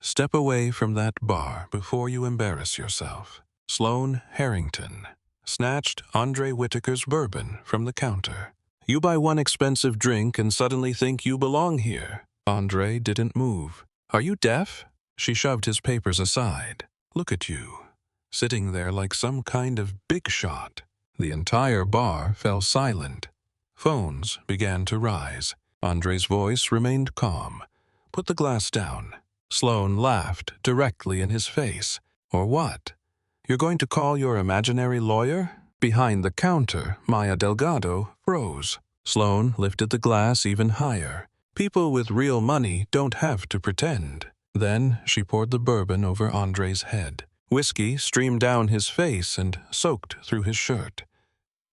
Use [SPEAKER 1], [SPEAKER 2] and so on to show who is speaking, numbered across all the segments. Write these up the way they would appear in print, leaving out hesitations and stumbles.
[SPEAKER 1] Step away from that bar before you embarrass yourself. Sloane Harrington snatched Andre Whitaker's bourbon from the counter. You buy one expensive drink and suddenly think you belong here. Andre didn't move. Are you deaf? She shoved his papers aside. Look at you, sitting there like some kind of big shot. The entire bar fell silent. Phones began to rise. Andre's voice remained calm. Put the glass down. Sloane laughed directly in his face. Or what? You're going to call your imaginary lawyer? Behind the counter, Maya Delgado froze. Sloane lifted the glass even higher. People with real money don't have to pretend. Then she poured the bourbon over Andre's head. Whiskey streamed down his face and soaked through his shirt.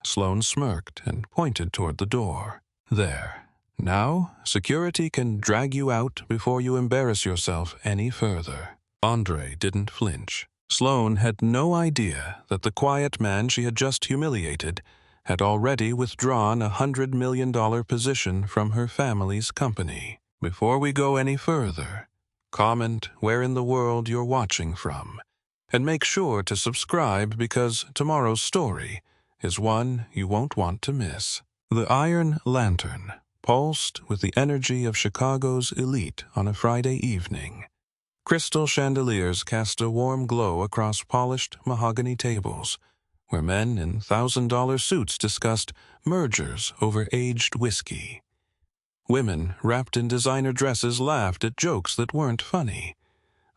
[SPEAKER 1] Sloane smirked and pointed toward the door. There. Now, security can drag you out before you embarrass yourself any further. Andre didn't flinch. Sloane had no idea that the quiet man she had just humiliated had already withdrawn a $100 million position from her family's company. Before we go any further, comment where in the world you're watching from, and make sure to subscribe because tomorrow's story is one you won't want to miss. The Iron Lantern pulsed with the energy of Chicago's elite on a Friday evening. Crystal chandeliers cast a warm glow across polished mahogany tables, where men in $1,000 suits discussed mergers over aged whiskey. Women wrapped in designer dresses laughed at jokes that weren't funny,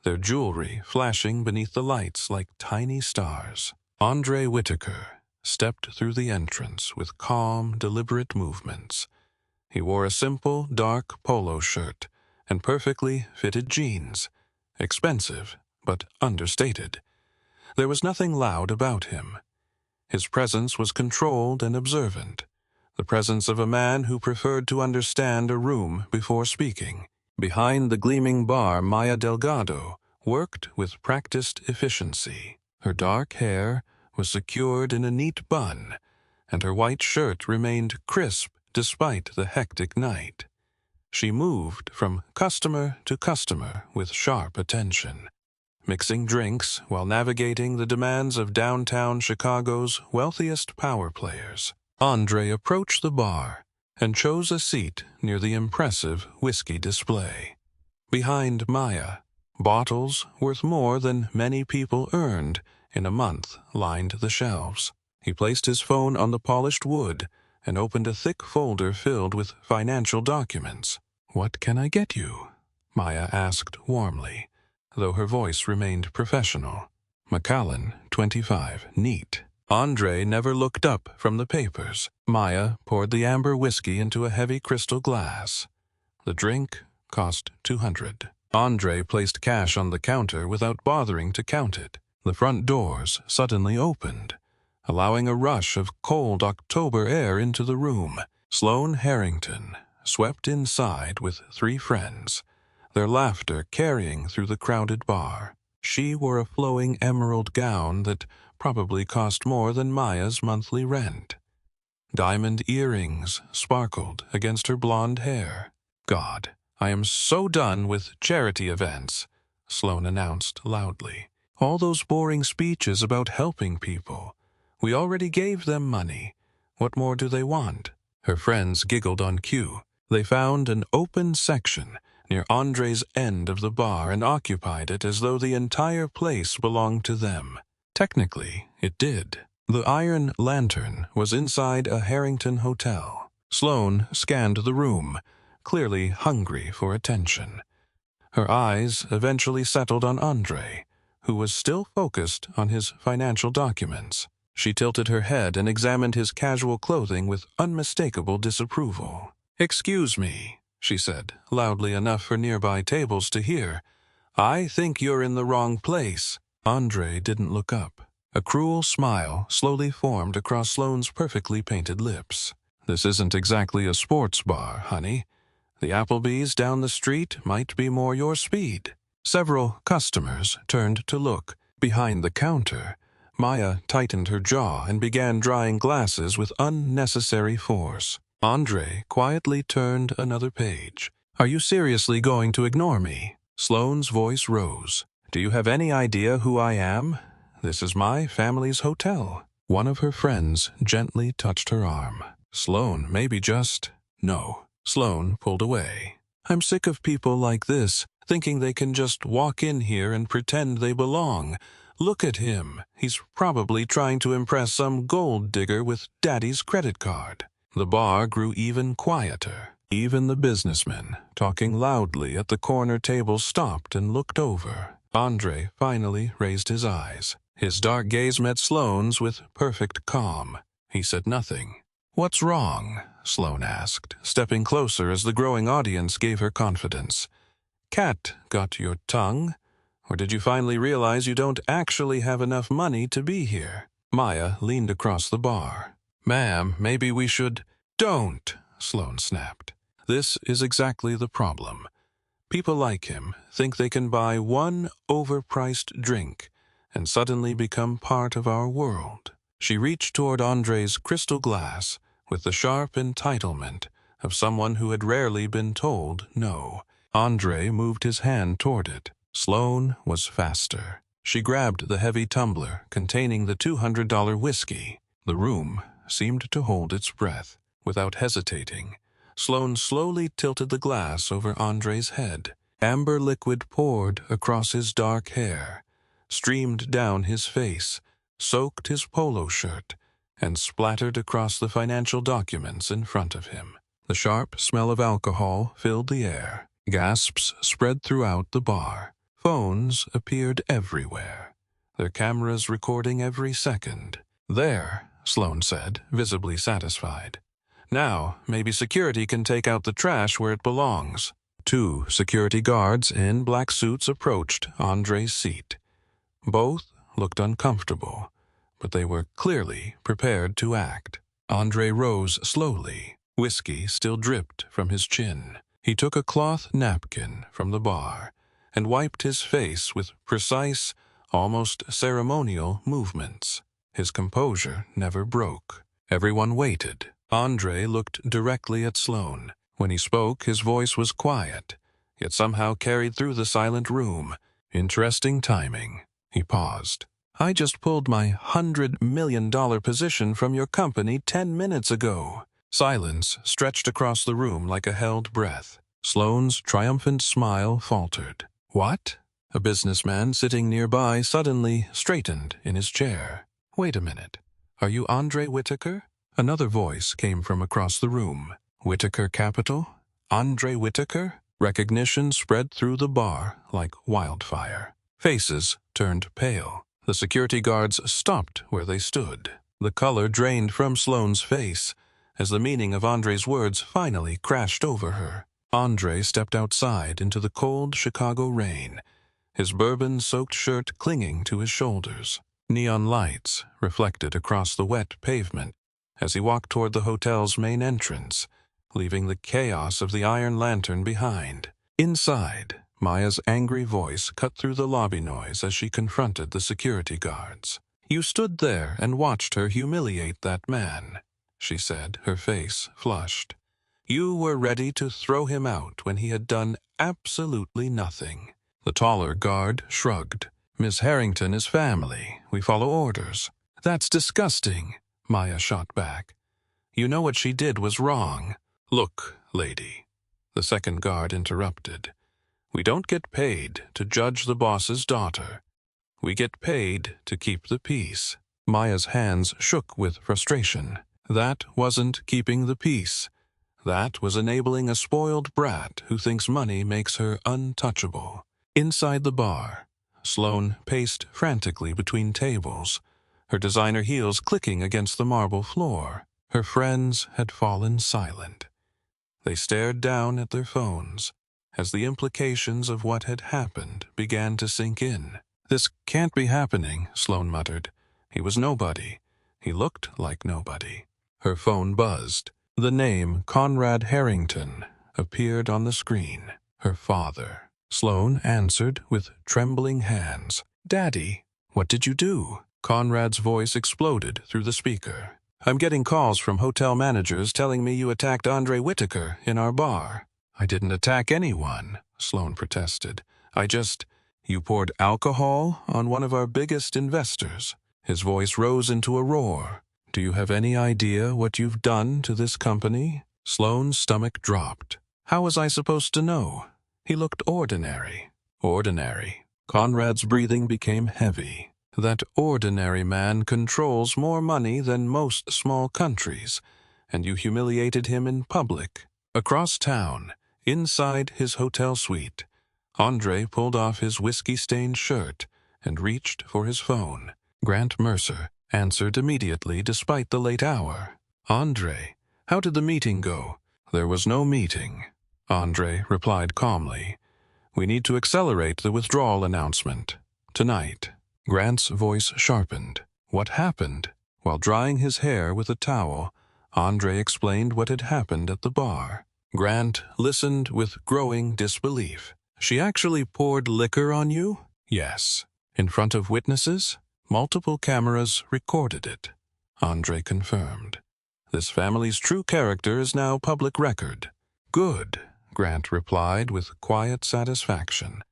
[SPEAKER 1] their jewelry flashing beneath the lights like tiny stars. Andre Whitaker stepped through the entrance with calm, deliberate movements. He wore a simple, dark polo shirt and perfectly fitted jeans, expensive but understated. There was nothing loud about him. His presence was controlled and observant, the presence of a man who preferred to understand a room before speaking. Behind the gleaming bar, Maya Delgado worked with practiced efficiency. Her dark hair was secured in a neat bun, and her white shirt remained crisp despite the hectic night. She moved from customer to customer with sharp attention, mixing drinks while navigating the demands of downtown Chicago's wealthiest power players. Andre approached the bar and chose a seat near the impressive whiskey display. Behind Maya, bottles worth more than many people earned in a month lined the shelves. He placed his phone on the polished wood and opened a thick folder filled with financial documents. "What can I get you?" Maya asked warmly, though her voice remained professional. Macallan, 25, neat. Andre never looked up from the papers. Maya poured the amber whiskey into a heavy crystal glass. The drink cost $200. Andre placed cash on the counter without bothering to count it. The front doors suddenly opened, allowing a rush of cold October air into the room. Sloane Harrington swept inside with 3 friends, their laughter carrying through the crowded bar. She wore a flowing emerald gown that probably cost more than Maya's monthly rent. Diamond earrings sparkled against her blonde hair. "God, I am so done with charity events," Sloane announced loudly. "All those boring speeches about helping people. We already gave them money. What more do they want?" Her friends giggled on cue. They found an open section near Andre's end of the bar and occupied it as though the entire place belonged to them. Technically, it did. The Iron Lantern was inside a Harrington hotel. Sloane scanned the room, clearly hungry for attention. Her eyes eventually settled on Andre, who was still focused on his financial documents. She tilted her head and examined his casual clothing with unmistakable disapproval. "Excuse me," she said, loudly enough for nearby tables to hear. "I think you're in the wrong place." Andre didn't look up. A cruel smile slowly formed across Sloane's perfectly painted lips. "This isn't exactly a sports bar, honey. The Applebee's down the street might be more your speed." Several customers turned to look. Behind the counter, Maya tightened her jaw and began drying glasses with unnecessary force. Andre quietly turned another page. "Are you seriously going to ignore me?" Sloane's voice rose. "Do you have any idea who I am? This is my family's hotel." One of her friends gently touched her arm. "Sloane, maybe just—" "No." Sloane pulled away. "I'm sick of people like this, thinking they can just walk in here and pretend they belong. Look at him. He's probably trying to impress some gold digger with Daddy's credit card." The bar grew even quieter. Even the businessmen, talking loudly at the corner table, stopped and looked over. Andre finally raised his eyes. His dark gaze met Sloane's with perfect calm. He said nothing. "What's wrong?" Sloane asked, stepping closer as the growing audience gave her confidence. "Cat got your tongue? Or did you finally realize you don't actually have enough money to be here?" Maya leaned across the bar. "Ma'am, maybe we should—" "Don't!" Sloane snapped. "This is exactly the problem. People like him think they can buy one overpriced drink and suddenly become part of our world." She reached toward Andre's crystal glass with the sharp entitlement of someone who had rarely been told no. Andre moved his hand toward it. Sloane was faster. She grabbed the heavy tumbler containing the $200 whiskey. The room seemed to hold its breath. Without hesitating, Sloane slowly tilted the glass over Andre's head. Amber liquid poured across his dark hair, streamed down his face, soaked his polo shirt, and splattered across the financial documents in front of him. The sharp smell of alcohol filled the air. Gasps spread throughout the bar. Phones appeared everywhere, their cameras recording every second. "There," Sloane said, visibly satisfied. "Now, maybe security can take out the trash where it belongs." Two security guards in black suits approached Andre's seat. Both looked uncomfortable, but they were clearly prepared to act. Andre rose slowly. Whiskey still dripped from his chin. He took a cloth napkin from the bar and wiped his face with precise, almost ceremonial movements. His composure never broke. Everyone waited. Andre looked directly at Sloane. When he spoke, his voice was quiet, yet somehow carried through the silent room. "Interesting timing." He paused. "I just pulled my $100 million position from your company 10 minutes ago." Silence stretched across the room like a held breath. Sloane's triumphant smile faltered. "What?" A businessman sitting nearby suddenly straightened in his chair. "Wait a minute. Are you Andre Whitaker?" Another voice came from across the room. "Whitaker Capital? Andre Whitaker?" Recognition spread through the bar like wildfire. Faces turned pale. The security guards stopped where they stood. The color drained from Sloane's face as the meaning of Andre's words finally crashed over her. Andre stepped outside into the cold Chicago rain, his bourbon-soaked shirt clinging to his shoulders. Neon lights reflected across the wet pavement as he walked toward the hotel's main entrance, leaving the chaos of the iron lantern behind. Inside, Maya's angry voice cut through the lobby noise as she confronted the security guards. "You stood there and watched her humiliate that man," she said, her face flushed. "You were ready to throw him out when he had done absolutely nothing." The taller guard shrugged. "Miss Harrington is family. We follow orders." "That's disgusting," Maya shot back. "You know what she did was wrong." "Look, lady," the second guard interrupted. "We don't get paid to judge the boss's daughter. We get paid to keep the peace." Maya's hands shook with frustration. That wasn't keeping the peace. That was enabling a spoiled brat who thinks money makes her untouchable. Inside the bar, Sloane paced frantically between tables, her designer heels clicking against the marble floor. Her friends had fallen silent. They stared down at their phones as the implications of what had happened began to sink in. "This can't be happening," Sloane muttered. "He was nobody. He looked like nobody." Her phone buzzed. The name Conrad Harrington appeared on the screen. Her father. Sloane answered with trembling hands. "Daddy, what did you do?" Conrad's voice exploded through the speaker. "I'm getting calls from hotel managers telling me you attacked Andre Whitaker in our bar." "I didn't attack anyone," Sloane protested. You poured alcohol on one of our biggest investors." His voice rose into a roar. "Do you have any idea what you've done to this company?" Sloane's stomach dropped. How was I supposed to know? He looked ordinary. Ordinary. Conrad's breathing became heavy. That ordinary man controls more money than most small countries, and you humiliated him in public. Across town, inside his hotel suite, Andre pulled off his whiskey-stained shirt and reached for his phone. Grant Mercer answered immediately despite the late hour. "Andre, how did the meeting go?" "There was no meeting," Andre replied calmly. "We need to accelerate the withdrawal announcement. Tonight." Grant's voice sharpened. "What happened?" While drying his hair with a towel, Andre explained what had happened at the bar. Grant listened with growing disbelief. "She actually poured liquor on you?" "Yes." "In front of witnesses?" "Multiple cameras recorded it," Andre confirmed. "This family's true character is now public record." "Good," Grant replied with quiet satisfaction.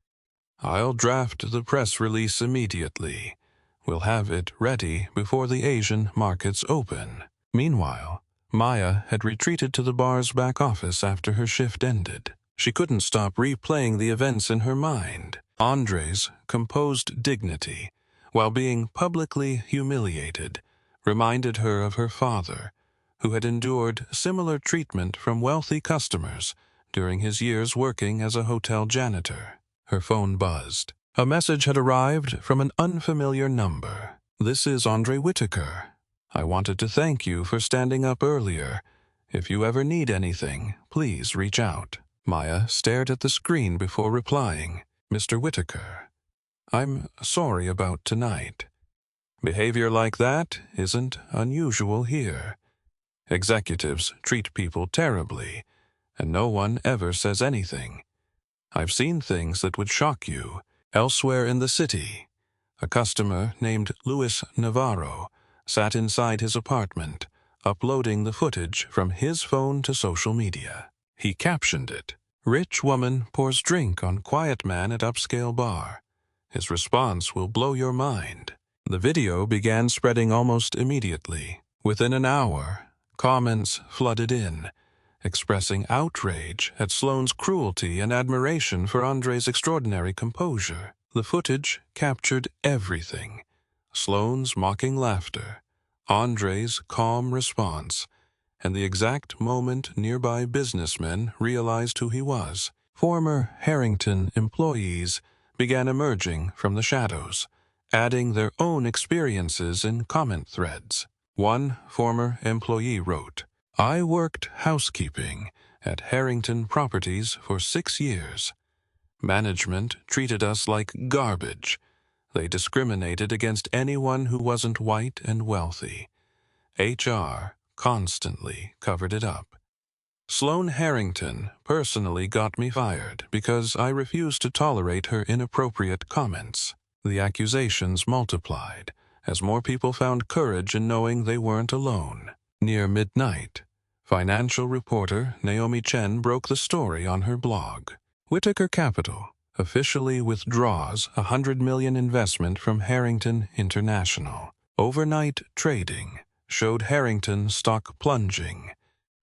[SPEAKER 1] "I'll draft the press release immediately. We'll have it ready before the Asian markets open." Meanwhile, Maya had retreated to the bar's back office after her shift ended. She couldn't stop replaying the events in her mind. Andre's composed dignity, while being publicly humiliated, reminded her of her father, who had endured similar treatment from wealthy customers during his years working as a hotel janitor. Her phone buzzed. A message had arrived from an unfamiliar number. "This is Andre Whitaker. I wanted to thank you for standing up earlier. If you ever need anything, please reach out." Maya stared at the screen before replying. "Mr. Whitaker, I'm sorry about tonight. Behavior like that isn't unusual here. Executives treat people terribly, and no one ever says anything. I've seen things that would shock you. Elsewhere in the city, a customer named Luis Navarro sat inside his apartment, uploading the footage from his phone to social media. He captioned it, 'Rich woman pours drink on quiet man at upscale bar. His response will blow your mind.' The video began spreading almost immediately. Within an hour, comments flooded in, expressing outrage at Sloane's cruelty and admiration for Andre's extraordinary composure. The footage captured everything: Sloane's mocking laughter, Andre's calm response, and the exact moment nearby businessmen realized who he was. Former Harrington employees began emerging from the shadows, adding their own experiences in comment threads. One former employee wrote, "I worked housekeeping at Harrington Properties for 6 years. Management treated us like garbage. They discriminated against anyone who wasn't white and wealthy. HR constantly covered it up. Sloane Harrington personally got me fired because I refused to tolerate her inappropriate comments." The accusations multiplied as more people found courage in knowing they weren't alone. Near midnight, financial reporter Naomi Chen broke the story on her blog. Whitaker Capital officially withdraws $100 million investment from Harrington International. Overnight trading showed Harrington stock plunging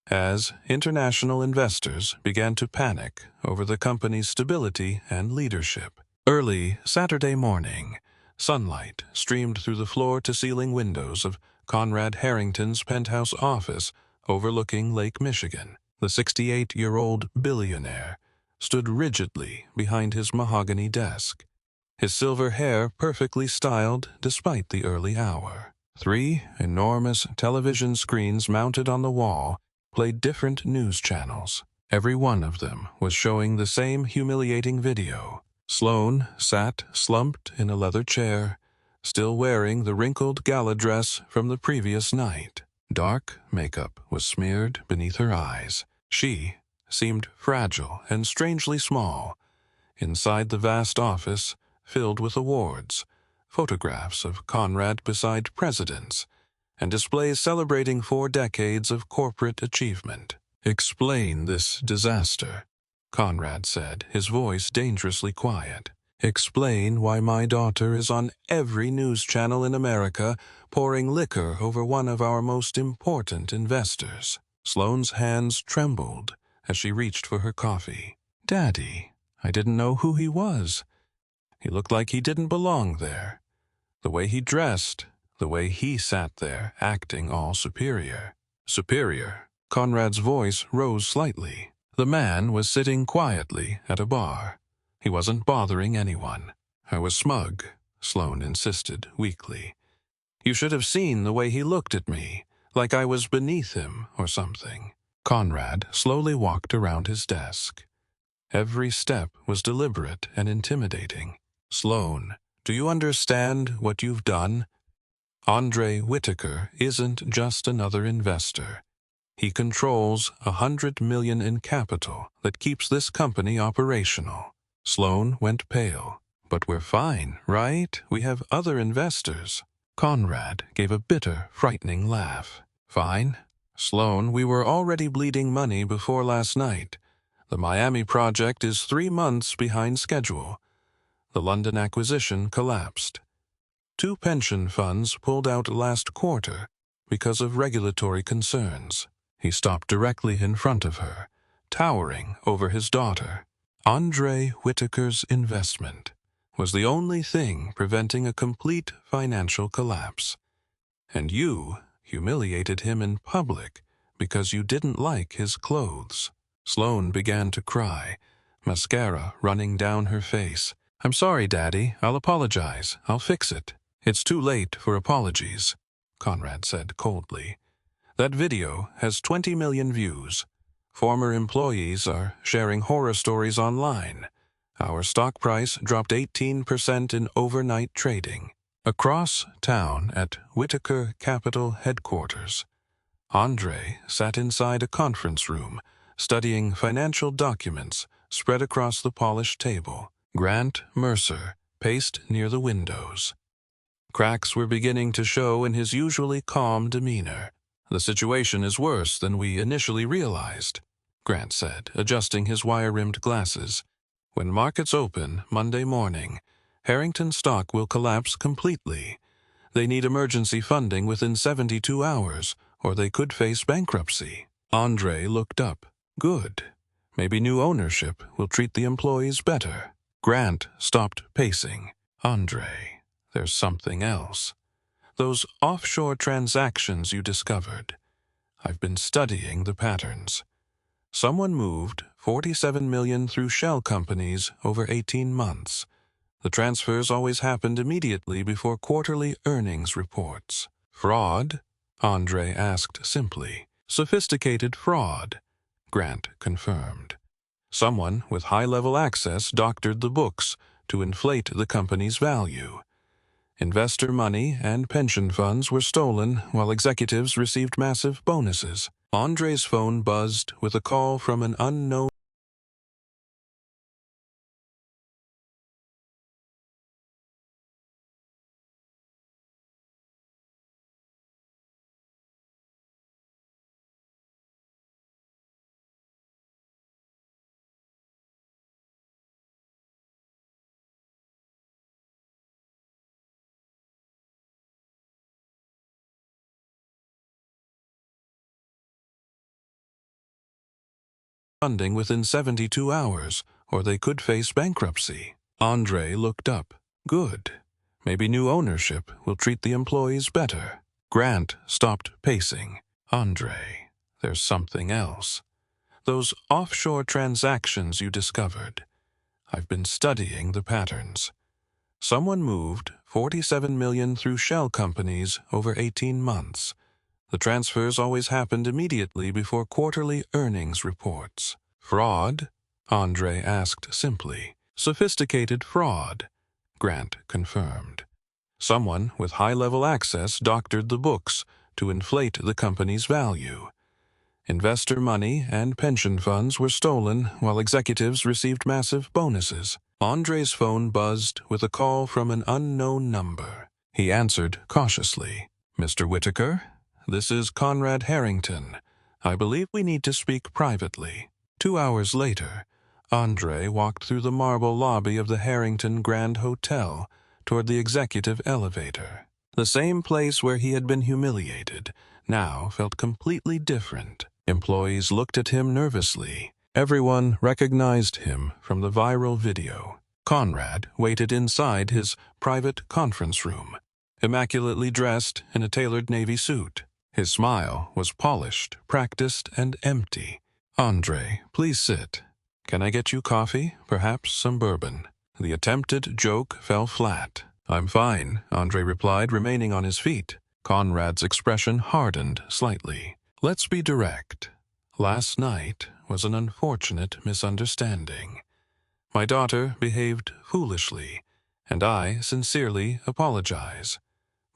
[SPEAKER 1] as international investors began to panic over the company's stability and leadership. Early Saturday morning, sunlight streamed through the floor-to-ceiling windows of Conrad Harrington's penthouse office overlooking Lake Michigan. The 68-year-old billionaire stood rigidly behind his mahogany desk, his silver hair perfectly styled despite the early hour. 3 enormous television screens mounted on the wall played different news channels. Every one of them was showing the same humiliating video. Sloane sat slumped in a leather chair, still wearing the wrinkled gala dress from the previous night. Dark makeup was smeared beneath her eyes. She seemed fragile and strangely small. Inside the vast office, filled with awards, photographs of Conrad beside presidents, and displays celebrating 4 decades of corporate achievement. "Explain this disaster," Conrad said, his voice dangerously quiet. Explain why my daughter is on every news channel in America pouring liquor over one of our most important investors. Sloane's hands trembled as she reached for her coffee. Daddy, I didn't know who he was. He looked like he didn't belong there. The way he dressed, the way he sat there, acting all superior. Superior. Conrad's voice rose slightly. The man was sitting quietly at a bar. He wasn't bothering anyone. I was smug, Sloane insisted weakly. You should have seen the way he looked at me, like I was beneath him or something. Conrad slowly walked around his desk. Every step was deliberate and intimidating. Sloane, do you understand what you've done? Andre Whitaker isn't just another investor. He controls $100 million in capital that keeps this company operational. Sloane went pale. But we're fine, right? We have other investors. Conrad gave a bitter, frightening laugh. Fine? Sloane, we were already bleeding money before last night. The Miami project is 3 months behind schedule. The London acquisition collapsed. 2 pension funds pulled out last quarter because of regulatory concerns. He stopped directly in front of her, towering over his daughter. Andre Whitaker's investment was the only thing preventing a complete financial collapse. And you humiliated him in public because you didn't like his clothes. Sloane began to cry, mascara running down her face. I'm sorry, Daddy. I'll apologize. I'll fix it. It's too late for apologies, Conrad said coldly. That video has 20 million views. Former employees are sharing horror stories online. Our stock price dropped 18% in overnight trading. Across town at Whitaker Capital headquarters, Andre sat inside a conference room, studying financial documents spread across the polished table. Grant Mercer paced near the windows. Cracks were beginning to show in his usually calm demeanor. The situation is worse than we initially realized, Grant said, adjusting his wire-rimmed glasses. When markets open Monday morning, Harrington stock will collapse completely. They need emergency funding within 72 hours, or they could face bankruptcy. Andre looked up. Good. Maybe new ownership will treat the employees better. Grant stopped pacing. Andre, there's something else. Those offshore transactions you discovered. I've been studying the patterns. Someone moved $47 million through shell companies over 18 months. The transfers always happened immediately before quarterly earnings reports. Fraud? Andre asked simply. Sophisticated fraud, Grant confirmed. Someone with high-level access doctored the books to inflate the company's value. Investor money and pension funds were stolen while executives received massive bonuses. Andre's phone buzzed with a call from an unknown funding within 72 hours, or they could face bankruptcy. Andre looked up. Good. Maybe new ownership will treat the employees better. Grant stopped pacing. Andre, there's something else. Those offshore transactions you discovered. I've been studying the patterns. Someone moved $47 million through shell companies over 18 months. The transfers always happened immediately before quarterly earnings reports. Fraud? Andre asked simply. Sophisticated fraud, Grant confirmed. Someone with high-level access doctored the books to inflate the company's value. Investor money and pension funds were stolen while executives received massive bonuses. Andre's phone buzzed with a call from an unknown number. He answered cautiously. Mr. Whitaker? This is Conrad Harrington. I believe we need to speak privately. 2 hours later, Andre walked through the marble lobby of the Harrington Grand Hotel toward the executive elevator. The same place where he had been humiliated now felt completely different. Employees looked at him nervously. Everyone recognized him from the viral video. Conrad waited inside his private conference room, immaculately dressed in a tailored navy suit. His smile was polished, practiced, and empty. "Andre, please sit. Can I get you coffee? Perhaps some bourbon?" The attempted joke fell flat. "I'm fine," Andre replied, remaining on his feet. Conrad's expression hardened slightly. "Let's be direct. Last night was an unfortunate misunderstanding. My daughter behaved foolishly, and I sincerely apologize.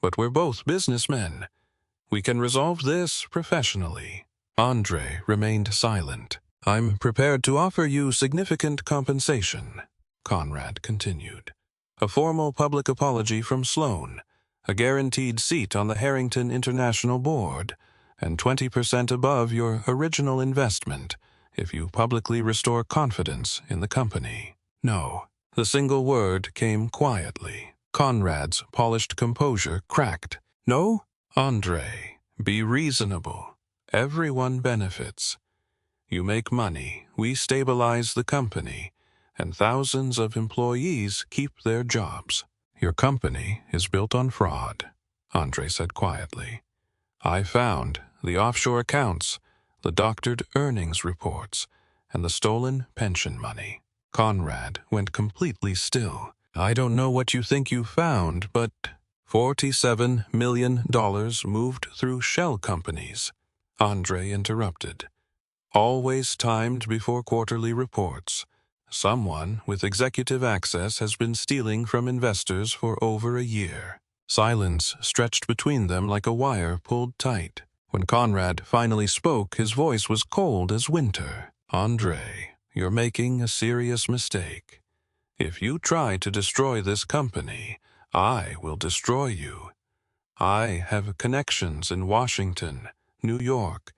[SPEAKER 1] But we're both businessmen. We can resolve this professionally." Andre remained silent. "I'm prepared to offer you significant compensation," Conrad continued. "A formal public apology from Sloan, a guaranteed seat on the Harrington International Board, and 20% above your original investment if you publicly restore confidence in the company." "No." The single word came quietly. Conrad's polished composure cracked. "No? Andre, be reasonable. Everyone benefits. You make money, we stabilize the company, and thousands of employees keep their jobs. Your company is built on fraud," Andre said quietly. "I found the offshore accounts, the doctored earnings reports, and the stolen pension money." Conrad went completely still. "I don't know what you think you found, but $47 million moved through shell companies," Andre interrupted. "Always timed before quarterly reports. Someone with executive access has been stealing from investors for over a year." Silence stretched between them like a wire pulled tight. When Conrad finally spoke, his voice was cold as winter. "Andre, you're making a serious mistake. If you try to destroy this company, I will destroy you. I have connections in Washington, New York,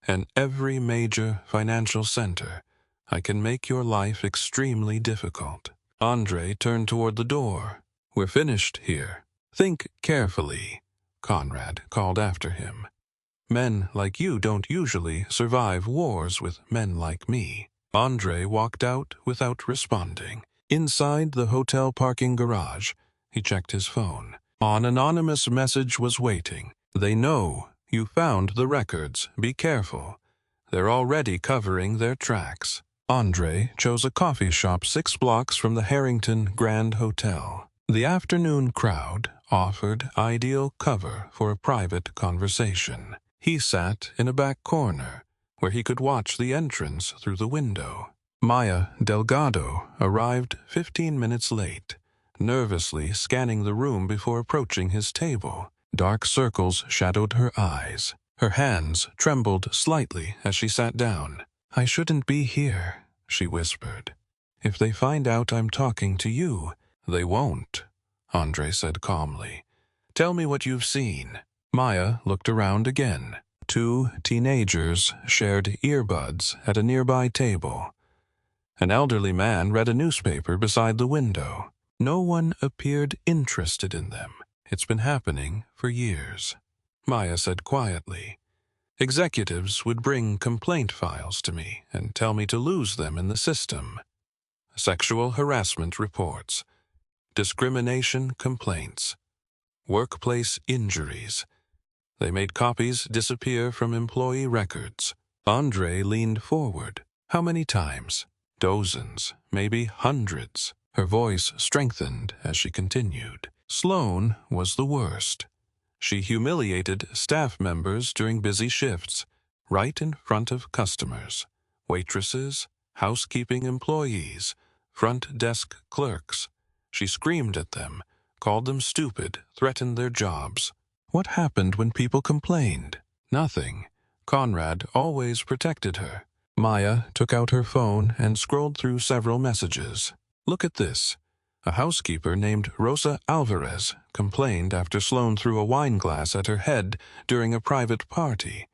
[SPEAKER 1] and every major financial center. I can make your life extremely difficult." Andre turned toward the door. "We're finished here. Think carefully," Conrad called after him. "Men like you don't usually survive wars with men like me." Andre walked out without responding. Inside the hotel parking garage, he checked his phone. An anonymous message was waiting. "They know you found the records. Be careful. They're already covering their tracks." Andre chose a coffee shop 6 blocks from the Harrington Grand Hotel. The afternoon crowd offered ideal cover for a private conversation. He sat in a back corner, where he could watch the entrance through the window. Maya Delgado arrived 15 minutes late, nervously scanning the room before approaching his table. Dark circles shadowed her eyes. Her hands trembled slightly as she sat down. "I shouldn't be here," she whispered. "If they find out I'm talking to you." "They won't," Andre said calmly. "Tell me what you've seen." Maya looked around again. 2 teenagers shared earbuds at a nearby table. An elderly man read a newspaper beside the window. No one appeared interested in them. "It's been happening for years," Maya said quietly. "Executives would bring complaint files to me and tell me to lose them in the system. Sexual harassment reports, discrimination complaints, workplace injuries. They made copies disappear from employee records." Andre leaned forward. "How many times?" "Dozens, maybe hundreds." Her voice strengthened as she continued. "Sloan was the worst. She humiliated staff members during busy shifts, right in front of customers. Waitresses, housekeeping employees, front desk clerks. She screamed at them, called them stupid, threatened their jobs." "What happened when people complained?" "Nothing. Conrad always protected her." Maya took out her phone and scrolled through several messages. "Look at this. A housekeeper named Rosa Alvarez complained after Sloan threw a wine glass at her head during a private party.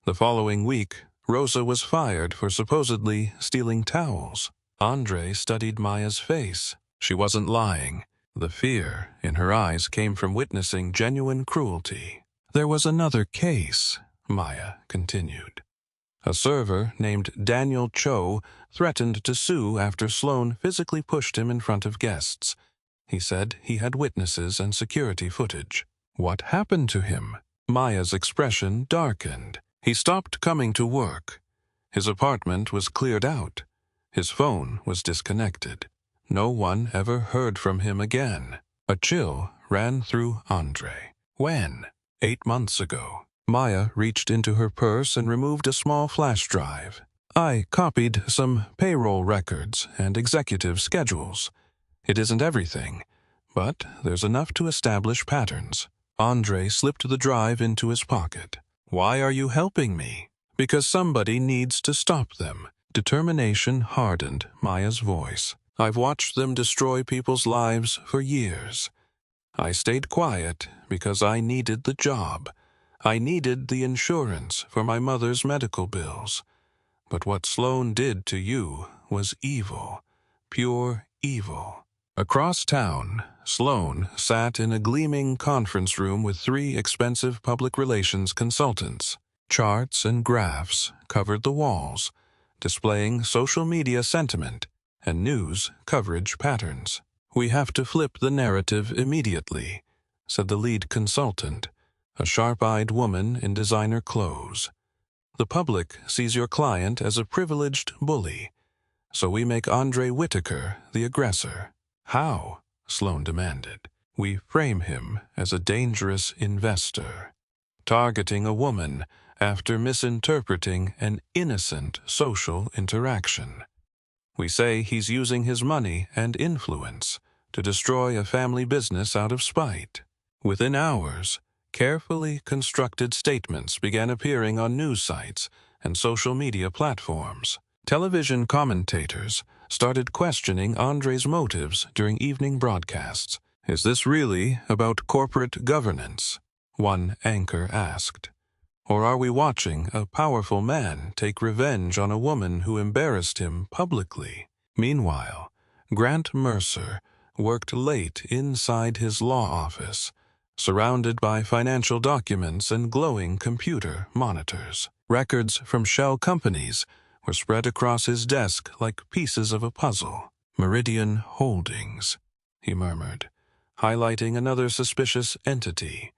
[SPEAKER 1] The following week, Rosa was fired for supposedly stealing towels." Andre studied Maya's face. She wasn't lying. The fear in her eyes came from witnessing genuine cruelty. There was another case, Maya continued. A server named Daniel Cho threatened to sue after Sloan physically pushed him in front of guests. He said he had witnesses and security footage. What happened to him? Maya's expression darkened. He stopped coming to work. His apartment was cleared out. His phone was disconnected. No one ever heard from him again. A chill ran through Andre. When? 8 months ago. Maya reached into her purse and removed a small flash drive. I copied some payroll records and executive schedules. It isn't everything, but there's enough to establish patterns. Andre slipped the drive into his pocket. Why are you helping me? Because somebody needs to stop them. Determination hardened Maya's voice. I've watched them destroy people's lives for years. I stayed quiet because I needed the job. I needed the insurance for my mother's medical bills. But what Sloan did to you was evil, pure evil. Across town, Sloan sat in a gleaming conference room with 3 expensive public relations consultants. Charts and graphs covered the walls, displaying social media sentiment and news coverage patterns. We have to flip the narrative immediately, said the lead consultant, a sharp-eyed woman in designer clothes. The public sees your client as a privileged bully, so we make Andre Whitaker the aggressor. How? Sloan demanded. We frame him as a dangerous investor, targeting a woman after misinterpreting an innocent social interaction. We say he's using his money and influence to destroy a family business out of spite. Within hours, carefully constructed statements began appearing on news sites and social media platforms. Television commentators started questioning Andre's motives during evening broadcasts. Is this really about corporate governance? One anchor asked. Or are we watching a powerful man take revenge on a woman who embarrassed him publicly? Meanwhile, Grant Mercer worked late inside his law office, surrounded by financial documents and glowing computer monitors. Records from shell companies were spread across his desk like pieces of a puzzle. Meridian Holdings, he murmured, highlighting another suspicious entity.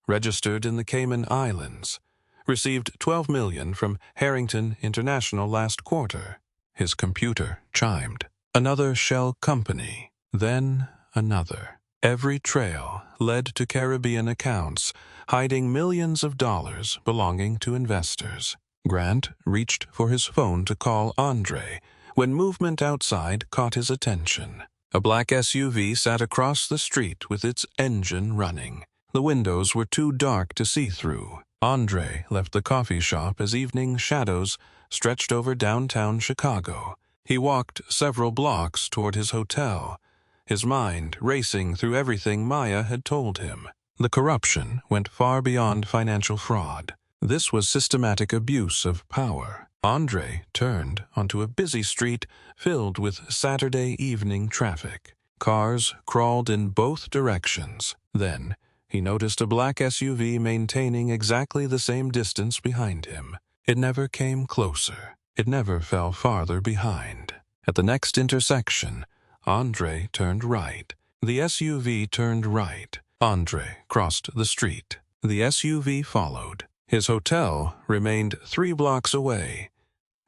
[SPEAKER 1] Registered in the Cayman Islands, received $12 million from Harrington International last quarter. His computer chimed. Another shell company, then another. Every trail led to Caribbean accounts, hiding millions of dollars belonging to investors. Grant reached for his phone to call Andre when movement outside caught his attention. A black SUV sat across the street with its engine running. The windows were too dark to see through. Andre left the coffee shop as evening shadows stretched over downtown Chicago. He walked several blocks toward his hotel, his mind racing through everything Maya had told him. The corruption went far beyond financial fraud. This was systematic abuse of power. Andre turned onto a busy street filled with Saturday evening traffic. Cars crawled in both directions. Then, he noticed a black SUV maintaining exactly the same distance behind him. It never came closer. It never fell farther behind. At the next intersection, Andre turned right. The SUV turned right. Andre crossed the street. The SUV followed. His hotel remained 3 blocks away,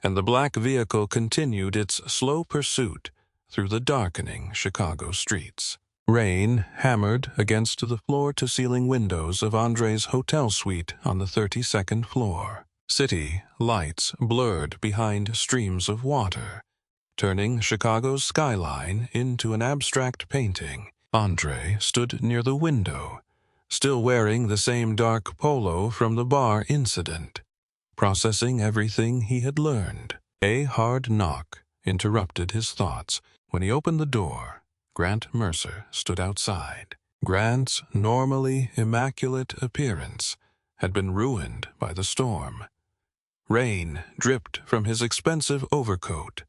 [SPEAKER 1] and the black vehicle continued its slow pursuit through the darkening Chicago streets. Rain hammered against the floor-to-ceiling windows of Andre's hotel suite on the 32nd floor. City lights blurred behind streams of water, turning Chicago's skyline into an abstract painting. Andre stood near the window, still wearing the same dark polo from the bar incident, processing everything he had learned. A hard knock interrupted his thoughts. When he opened the door, Grant Mercer stood outside. Grant's normally immaculate appearance had been ruined by the storm. Rain dripped from his expensive overcoat,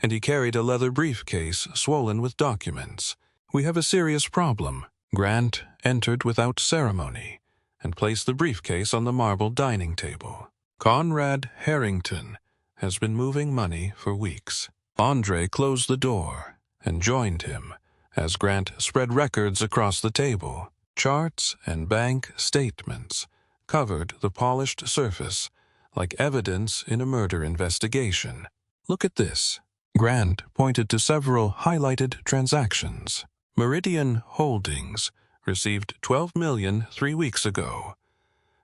[SPEAKER 1] and he carried a leather briefcase swollen with documents. "We have a serious problem." Grant entered without ceremony and placed the briefcase on the marble dining table. "Conrad Harrington has been moving money for weeks." Andre closed the door and joined him as Grant spread records across the table. Charts and bank statements covered the polished surface like evidence in a murder investigation. "Look at this." Grant pointed to several highlighted transactions. Meridian Holdings received $12 million 3 weeks ago.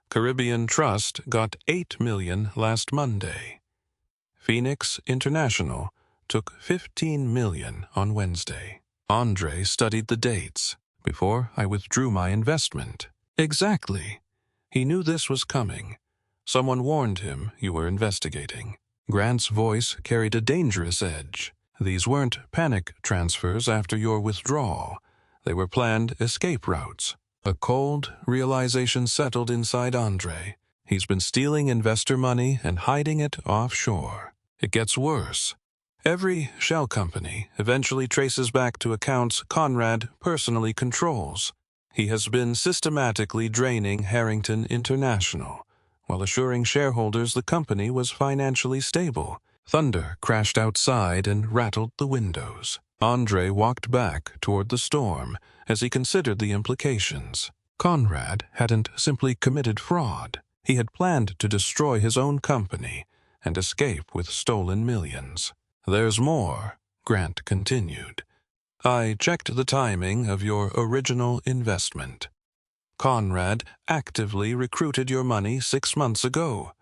[SPEAKER 1] Caribbean Trust got $8 million last Monday. Phoenix International took $15 million on Wednesday. Andre studied the dates. "Before I withdrew my investment." "Exactly. He knew this was coming. Someone warned him you were investigating." Grant's voice carried a dangerous edge. "These weren't panic transfers after your withdrawal. They were planned escape routes." A cold realization settled inside Andre. He's been stealing investor money and hiding it offshore. It gets worse. Every shell company eventually traces back to accounts Conrad personally controls. He has been systematically draining Harrington International, while assuring shareholders the company was financially stable. Thunder crashed outside and rattled the windows. Andre walked back toward the storm as he considered the implications. Conrad hadn't simply committed fraud. He had planned to destroy his own company and escape with stolen millions. "There's more," Grant continued. "I checked the timing of your original investment. Conrad actively recruited your money 6 months ago.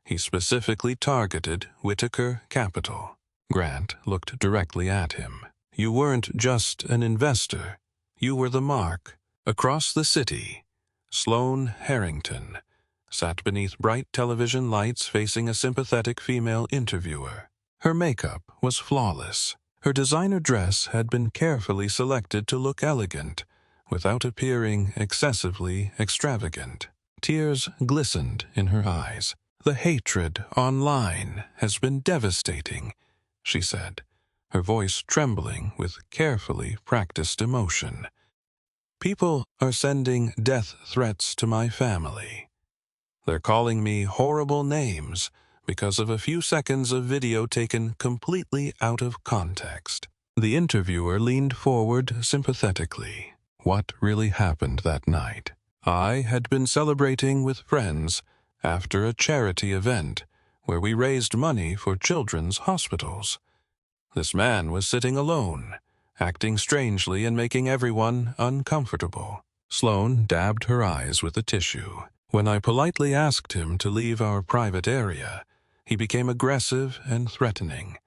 [SPEAKER 1] He specifically targeted Whitaker Capital." Grant looked directly at him. "You weren't just an investor. You were the mark." Across the city, Sloane Harrington sat beneath bright television lights facing a sympathetic female interviewer. Her makeup was flawless. Her designer dress had been carefully selected to look elegant, without appearing excessively extravagant. Tears glistened in her eyes. "The hatred online has been devastating," she said, her voice trembling with carefully practiced emotion. "People are sending death threats to my family. They're calling me horrible names because of a few seconds of video taken completely out of context." The interviewer leaned forward sympathetically. "What really happened that night?" "I had been celebrating with friends after a charity event where we raised money for children's hospitals. This man was sitting alone, acting strangely and making everyone uncomfortable." Sloane dabbed her eyes with a tissue. "When I politely asked him to leave our private area, he became aggressive and threatening.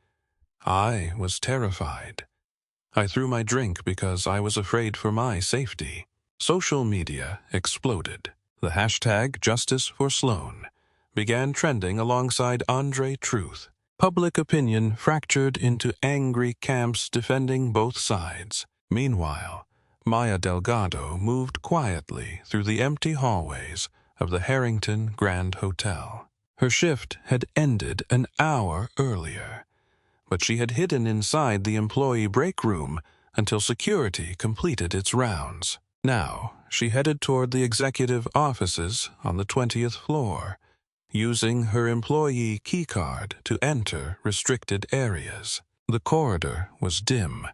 [SPEAKER 1] I was terrified. I threw my drink because I was afraid for my safety." Social media exploded. The hashtag Justice for Sloane began trending alongside Andre Truth. Public opinion fractured into angry camps defending both sides. Meanwhile, Maya Delgado moved quietly through the empty hallways of the Harrington Grand Hotel. Her shift had ended an hour earlier, but she had hidden inside the employee break room until security completed its rounds. Now, she headed toward the executive offices on the 20th floor, using her employee keycard to enter restricted areas. The corridor was dim,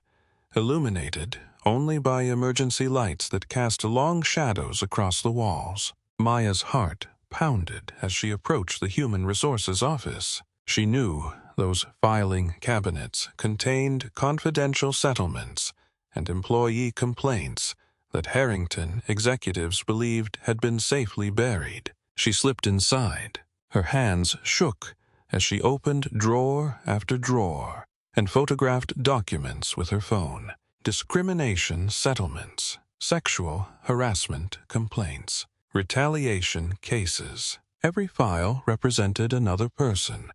[SPEAKER 1] illuminated only by emergency lights that cast long shadows across the walls. Maya's heart pounded as she approached the Human Resources office. She knew those filing cabinets contained confidential settlements and employee complaints that Harrington executives believed had been safely buried. She slipped inside. Her hands shook as she opened drawer after drawer and photographed documents with her phone. Discrimination settlements, sexual harassment complaints, retaliation cases. Every file represented another person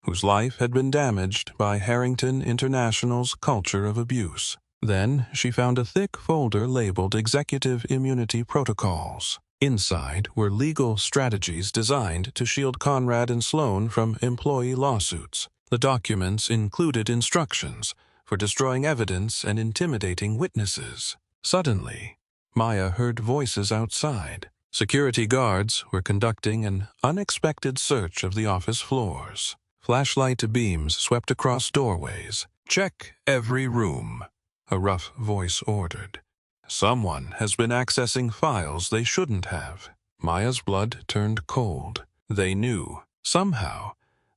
[SPEAKER 1] whose life had been damaged by Harrington International's culture of abuse. Then she found a thick folder labeled Executive Immunity Protocols. Inside were legal strategies designed to shield Conrad and Sloane from employee lawsuits. The documents included instructions for destroying evidence and intimidating witnesses. Suddenly, Maya heard voices outside. Security guards were conducting an unexpected search of the office floors. Flashlight beams swept across doorways. "Check every room," a rough voice ordered. "Someone has been accessing files they shouldn't have." Maya's blood turned cold. They knew. Somehow,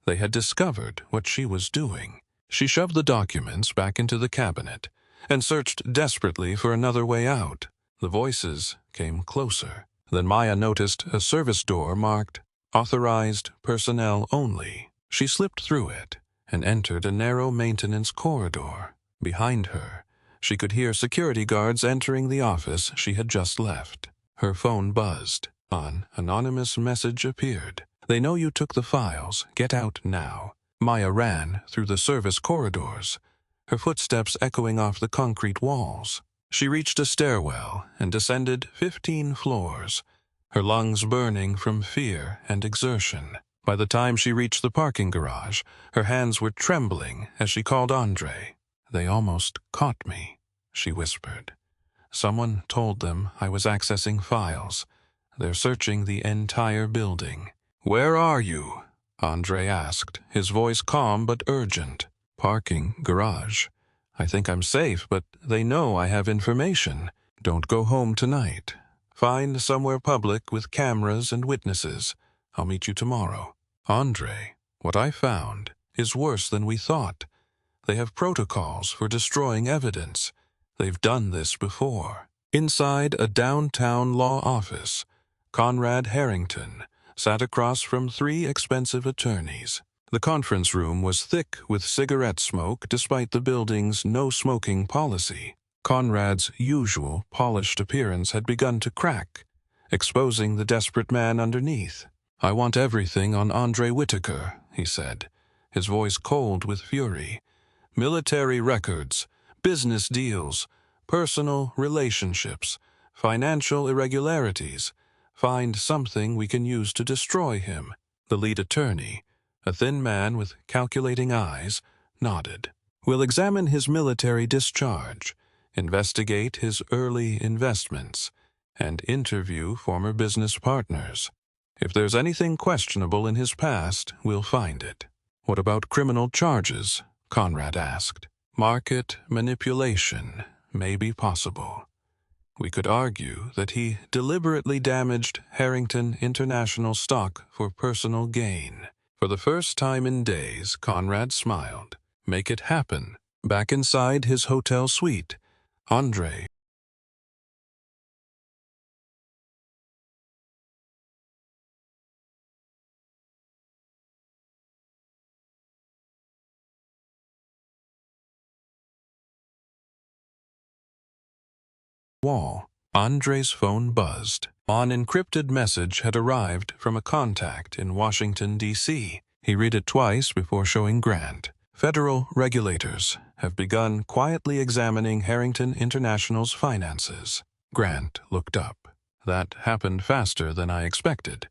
[SPEAKER 1] they had discovered what she was doing. She shoved the documents back into the cabinet and searched desperately for another way out. The voices came closer. Then Maya noticed a service door marked "Authorized Personnel Only." She slipped through it and entered a narrow maintenance corridor. Behind her, she could hear security guards entering the office she had just left. Her phone buzzed. An anonymous message appeared. "They know you took the files. Get out now." Maya ran through the service corridors, her footsteps echoing off the concrete walls. She reached a stairwell and descended 15 floors, her lungs burning from fear and exertion. By the time she reached the parking garage, her hands were trembling as she called Andre. "They almost caught me," she whispered. "Someone told them I was accessing files. They're searching the entire building." "Where are you?" Andre asked, his voice calm but urgent. "Parking garage. I think I'm safe, but they know I have information. Don't go home tonight. Find somewhere public with cameras and witnesses. I'll meet you tomorrow." "Andre, what I found is worse than we thought. They have protocols for destroying evidence. They've done this before." Inside a downtown law office, Conrad Harrington sat across from 3 expensive attorneys. The conference room was thick with cigarette smoke despite the building's no-smoking policy. Conrad's usual polished appearance had begun to crack, exposing the desperate man underneath. "I want everything on Andre Whitaker," he said, his voice cold with fury. "Military records, business deals, personal relationships, financial irregularities. Find something we can use to destroy him." The lead attorney, a thin man with calculating eyes, nodded. "We'll examine his military discharge, investigate his early investments, and interview former business partners. If there's anything questionable in his past, we'll find it." "What about criminal charges?" Conrad asked. "Market manipulation may be possible. We could argue that he deliberately damaged Harrington International stock for personal gain." For the first time in days, Conrad smiled. "Make it happen." Back inside his hotel suite, Andre wall. Andre's phone buzzed. An encrypted message had arrived from a contact in Washington, D.C. He read it twice before showing Grant. "Federal regulators have begun quietly examining Harrington International's finances." Grant looked up. "That happened faster than I expected.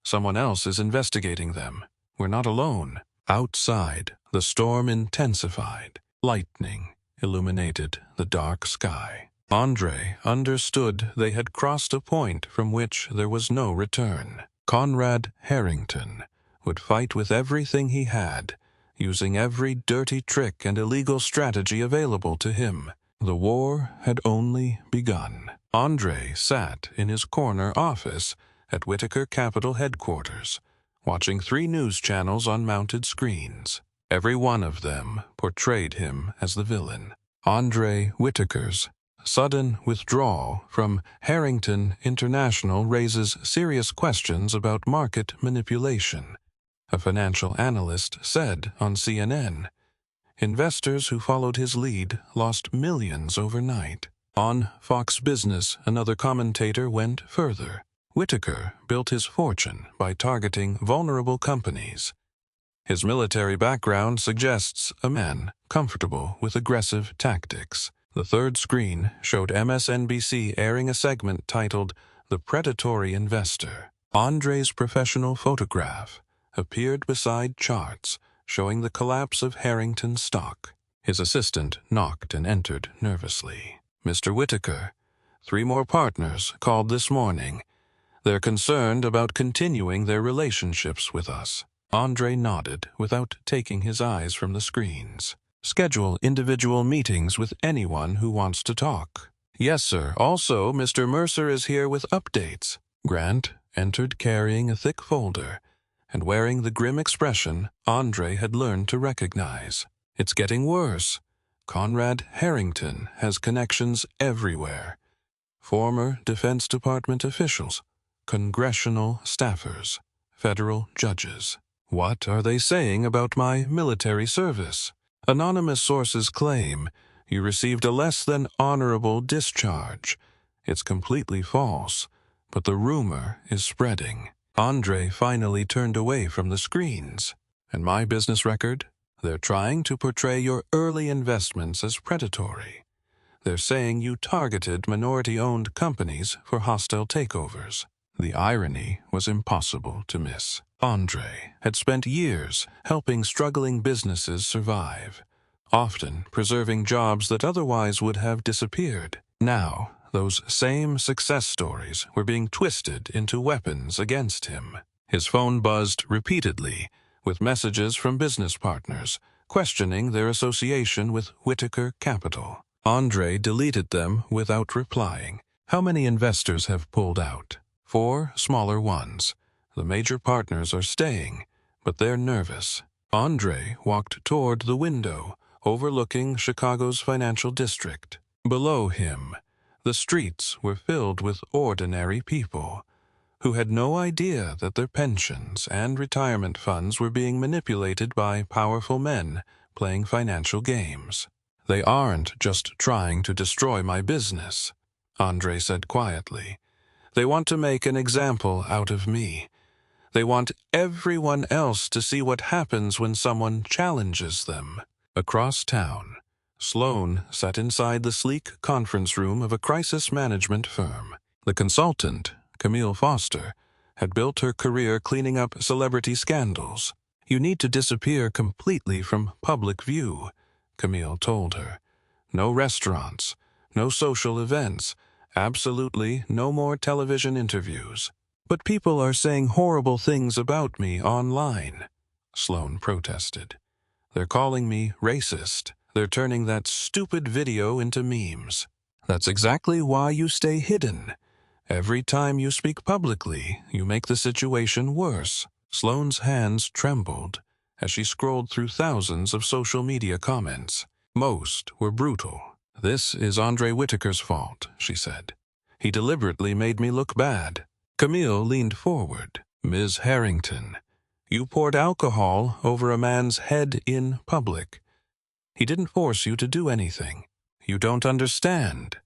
[SPEAKER 1] Someone else is investigating them. We're not alone." Outside, the storm intensified. Lightning illuminated the dark sky. Andre understood they had crossed a point from which there was no return. Conrad Harrington would fight with everything he had, using every dirty trick and illegal strategy available to him. The war had only begun. Andre sat in his corner office at Whitaker Capital headquarters, watching 3 news channels on mounted screens. Every one of them portrayed him as the villain. Andre Whitaker's sudden withdrawal from Harrington International raises serious questions about market manipulation, a financial analyst said on CNN. Investors who followed his lead lost millions overnight. On Fox Business, another commentator went further. Whitaker built his fortune by targeting vulnerable companies. His military background suggests a man comfortable with aggressive tactics. The third screen showed MSNBC airing a segment titled "The Predatory Investor." Andre's professional photograph appeared beside charts showing the collapse of Harrington's stock. His assistant knocked and entered nervously. "Mr. Whitaker, 3 more partners called this morning. They're concerned about continuing their relationships with us." Andre nodded without taking his eyes from the screens. "Schedule individual meetings with anyone who wants to talk." "Yes, sir. Also, Mr. Mercer is here with updates." Grant entered carrying a thick folder and wearing the grim expression Andre had learned to recognize. "It's getting worse. Conrad Harrington has connections everywhere. Former Defense Department officials, congressional staffers, federal judges. What are they saying about my military service? Anonymous sources claim you received a less than honorable discharge. It's completely false, but the rumor is spreading." Andre finally turned away from the screens. "And my business record? They're trying to portray your early investments as predatory. They're saying you targeted minority-owned companies for hostile takeovers." The irony was impossible to miss. Andre had spent years helping struggling businesses survive, often preserving jobs that otherwise would have disappeared. Now, those same success stories were being twisted into weapons against him. His phone buzzed repeatedly, with messages from business partners, questioning their association with Whitaker Capital. Andre deleted them without replying. "How many investors have pulled out?" "4 smaller ones. The major partners are staying, but they're nervous." Andre walked toward the window, overlooking Chicago's financial district. Below him, the streets were filled with ordinary people who had no idea that their pensions and retirement funds were being manipulated by powerful men playing financial games. "They aren't just trying to destroy my business," Andre said quietly. "They want to make an example out of me. They want everyone else to see what happens when someone challenges them." Across town, Sloane sat inside the sleek conference room of a crisis management firm. The consultant, Camille Foster, had built her career cleaning up celebrity scandals. "You need to disappear completely from public view," Camille told her. "No restaurants, no social events, absolutely no more television interviews." "But people are saying horrible things about me online," Sloane protested. "They're calling me racist. They're turning that stupid video into memes." "That's exactly why you stay hidden. Every time you speak publicly, you make the situation worse." Sloane's hands trembled as she scrolled through thousands of social media comments. Most were brutal. "This is Andre Whitaker's fault," she said. "He deliberately made me look bad." Camille leaned forward. "Ms. Harrington, you poured alcohol over a man's head in public. He didn't force you to do anything. You don't understand.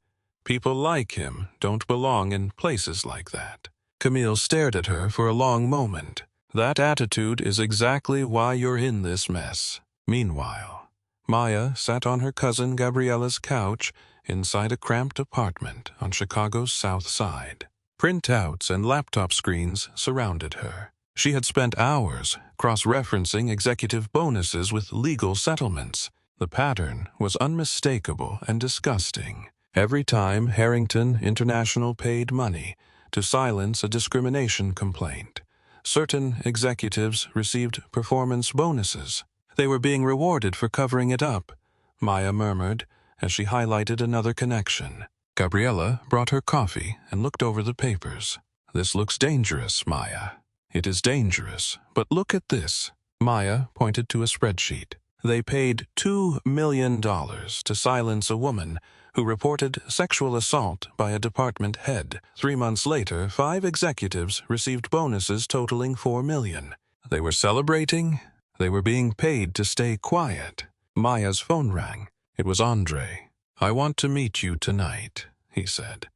[SPEAKER 1] People like him don't belong in places like that." Camille stared at her for a long moment. "That attitude is exactly why you're in this mess." Meanwhile, Maya sat on her cousin Gabriella's couch inside a cramped apartment on Chicago's South Side. Printouts and laptop screens surrounded her. She had spent hours cross-referencing executive bonuses with legal settlements. The pattern was unmistakable and disgusting. Every time Harrington International paid money to silence a discrimination complaint, certain executives received performance bonuses. "They were being rewarded for covering it up," Maya murmured as she highlighted another connection. Gabriella brought her coffee and looked over the papers. "This looks dangerous, Maya." "It is dangerous, but look at this." Maya pointed to a spreadsheet. "They paid $2 million to silence a woman who reported sexual assault by a department head. 3 months later, 5 executives received bonuses totaling $4 million. They were celebrating. They were being paid to stay quiet." Maya's phone rang. It was Andre. "I want to meet you tonight," he said.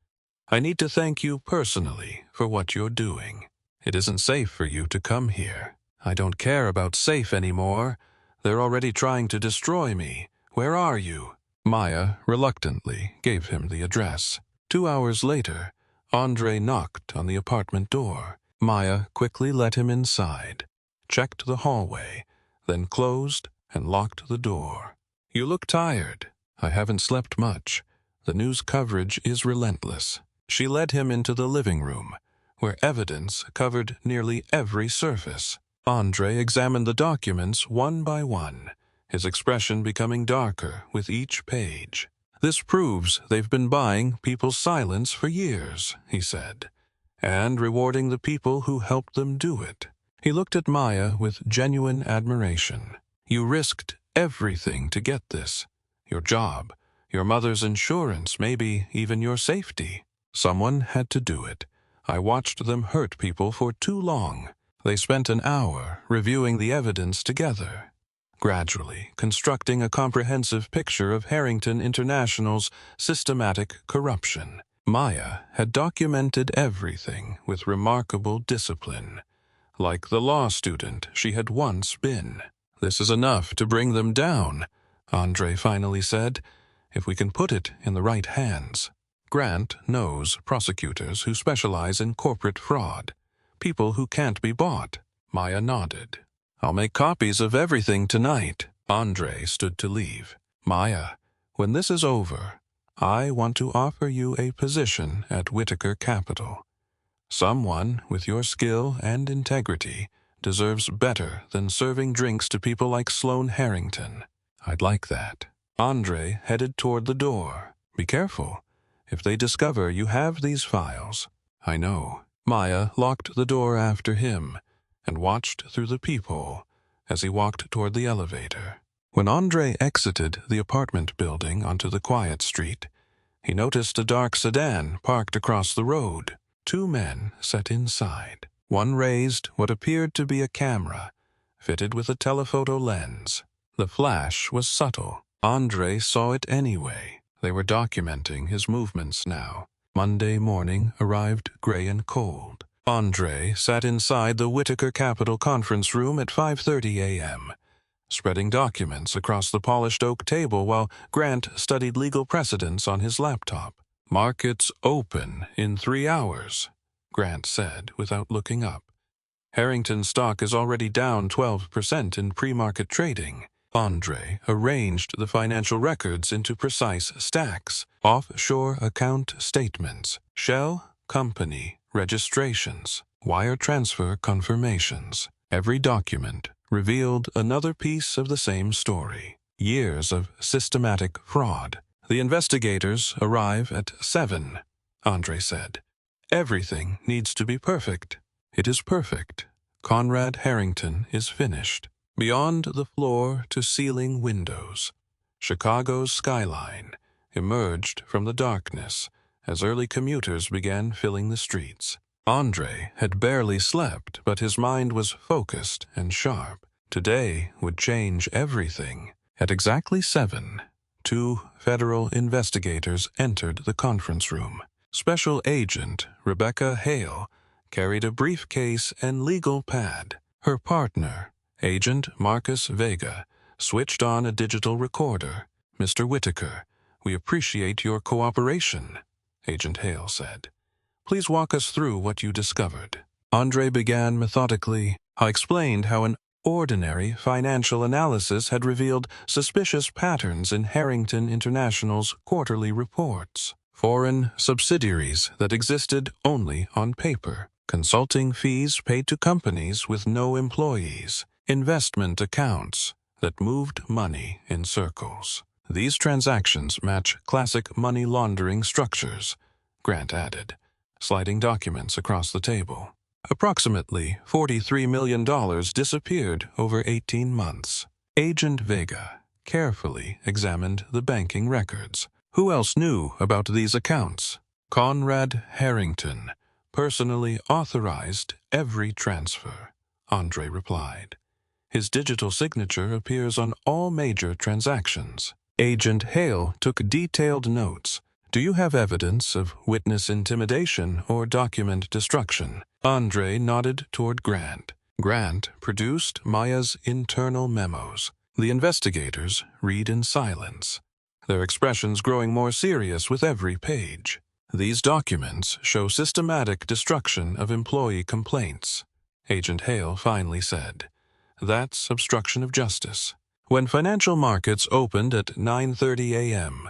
[SPEAKER 1] "I need to thank you personally for what you're doing. It isn't safe for you to come here." "I don't care about safe anymore. They're already trying to destroy me. Where are you?" Maya reluctantly gave him the address. 2 hours later, Andre knocked on the apartment door. Maya quickly let him inside, checked the hallway, then closed and locked the door. "You look tired." "I haven't slept much. The news coverage is relentless." She led him into the living room, where evidence covered nearly every surface. Andre examined the documents one by one, his expression becoming darker with each page. "This proves they've been buying people's silence for years," he said, "and rewarding the people who helped them do it." He looked at Maya with genuine admiration. "You risked everything to get this. Your job, your mother's insurance, maybe even your safety. Someone had to do it. I watched them hurt people for too long." They spent an hour reviewing the evidence together, gradually constructing a comprehensive picture of Harrington International's systematic corruption. Maya had documented everything with remarkable discipline, like the law student she had once been. "This is enough to bring them down," Andre finally said, "if we can put it in the right hands." Grant knows prosecutors who specialize in corporate fraud, people who can't be bought. Maya nodded. "I'll make copies of everything tonight." Andre stood to leave. "Maya, when this is over, I want to offer you a position at Whitaker Capital. Someone with your skill and integrity deserves better than serving drinks to people like Sloane Harrington." "I'd like that." Andre headed toward the door. "Be careful. If they discover you have these files." "I know." Maya locked the door after him and watched through the peephole as he walked toward the elevator. When Andre exited the apartment building onto the quiet street, he noticed a dark sedan parked across the road. 2 men sat inside. One raised what appeared to be a camera, fitted with a telephoto lens. The flash was subtle. Andre saw it anyway. They were documenting his movements now. Monday morning arrived gray and cold. Andre sat inside the Whitaker Capital conference room at 5:30 a.m., spreading documents across the polished oak table while Grant studied legal precedents on his laptop. "Markets open in 3 hours," Grant said without looking up. "Harrington stock is already down 12% in pre-market trading." Andre arranged the financial records into precise stacks: offshore account statements, shell company registrations, wire transfer confirmations. Every document revealed another piece of the same story: years of systematic fraud. "The investigators arrive at 7, Andre said. "Everything needs to be perfect." "It is perfect. Conrad Harrington is finished." Beyond the floor-to-ceiling windows, Chicago's skyline emerged from the darkness as early commuters began filling the streets. Andre had barely slept, but his mind was focused and sharp. Today would change everything. At exactly 7, 2 federal investigators entered the conference room. Special Agent Rebecca Hale carried a briefcase and legal pad. Her partner, Agent Marcus Vega, switched on a digital recorder. "Mr. Whitaker, we appreciate your cooperation," Agent Hale said. "Please walk us through what you discovered." Andre began methodically. I explained how an ordinary financial analysis had revealed suspicious patterns in Harrington International's quarterly reports. Foreign subsidiaries that existed only on paper, consulting fees paid to companies with no employees, investment accounts that moved money in circles. "These transactions match classic money laundering structures," Grant added, sliding documents across the table. "Approximately $43 million disappeared over 18 months. Agent Vega carefully examined the banking records. Who else knew about these accounts? Conrad Harrington personally authorized every transfer, Andre replied. His digital signature appears on all major transactions. Agent Hale took detailed notes. Do you have evidence of witness intimidation or document destruction? Andre nodded toward Grant. Grant produced Maya's internal memos. The investigators read in silence, their expressions growing more serious with every page. These documents show systematic destruction of employee complaints, Agent Hale finally said. That's obstruction of justice. When financial markets opened at 9:30 a.m.,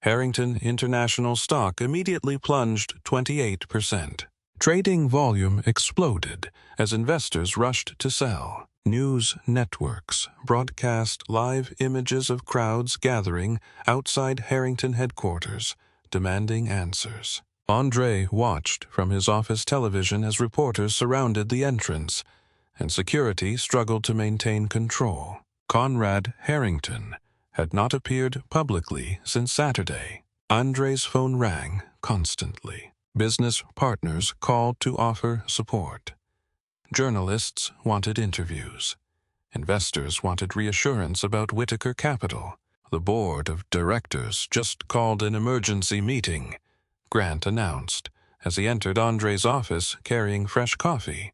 [SPEAKER 1] Harrington International stock immediately plunged 28%. Trading volume exploded as investors rushed to sell. News networks broadcast live images of crowds gathering outside Harrington headquarters, demanding answers. Andre watched from his office television as reporters surrounded the entrance, and security struggled to maintain control. Conrad Harrington had not appeared publicly since Saturday. Andre's phone rang constantly. Business partners called to offer support. Journalists wanted interviews. Investors wanted reassurance about Whitaker Capital. The board of directors just called an emergency meeting, Grant announced as he entered Andre's office carrying fresh coffee.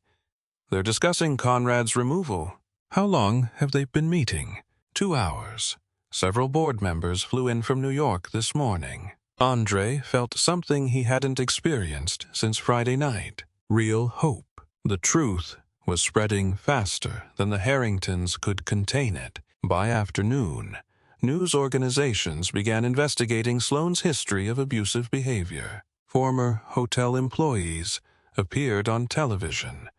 [SPEAKER 1] They're discussing Conrad's removal. How long have they been meeting? 2 hours. Several board members flew in from New York this morning. Andre felt something he hadn't experienced since Friday night. Real hope. The truth was spreading faster than the Harringtons could contain it. By afternoon, news organizations began investigating Sloane's history of abusive behavior. Former hotel employees appeared on television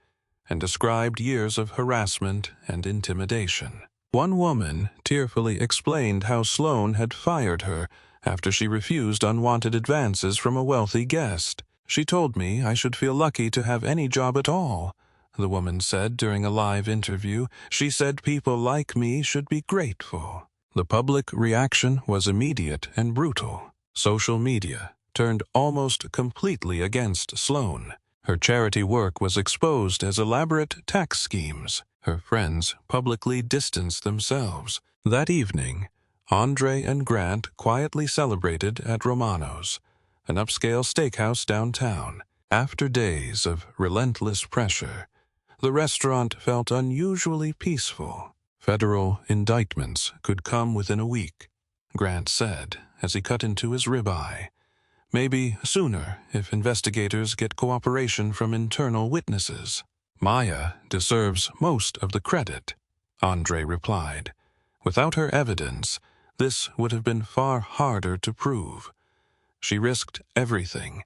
[SPEAKER 1] and described years of harassment and intimidation. One woman tearfully explained how Sloane had fired her after she refused unwanted advances from a wealthy guest. "She told me I should feel lucky to have any job at all," the woman said during a live interview. "She said people like me should be grateful." The public reaction was immediate and brutal. Social media turned almost completely against Sloane. Her charity work was exposed as elaborate tax schemes. Her friends publicly distanced themselves. That evening, Andre and Grant quietly celebrated at Romano's, an upscale steakhouse downtown. After days of relentless pressure, the restaurant felt unusually peaceful. Federal indictments could come within a week, Grant said as he cut into his ribeye. Maybe sooner if investigators get cooperation from internal witnesses. "Maya deserves most of the credit," Andre replied. "Without her evidence, this would have been far harder to prove. She risked everything.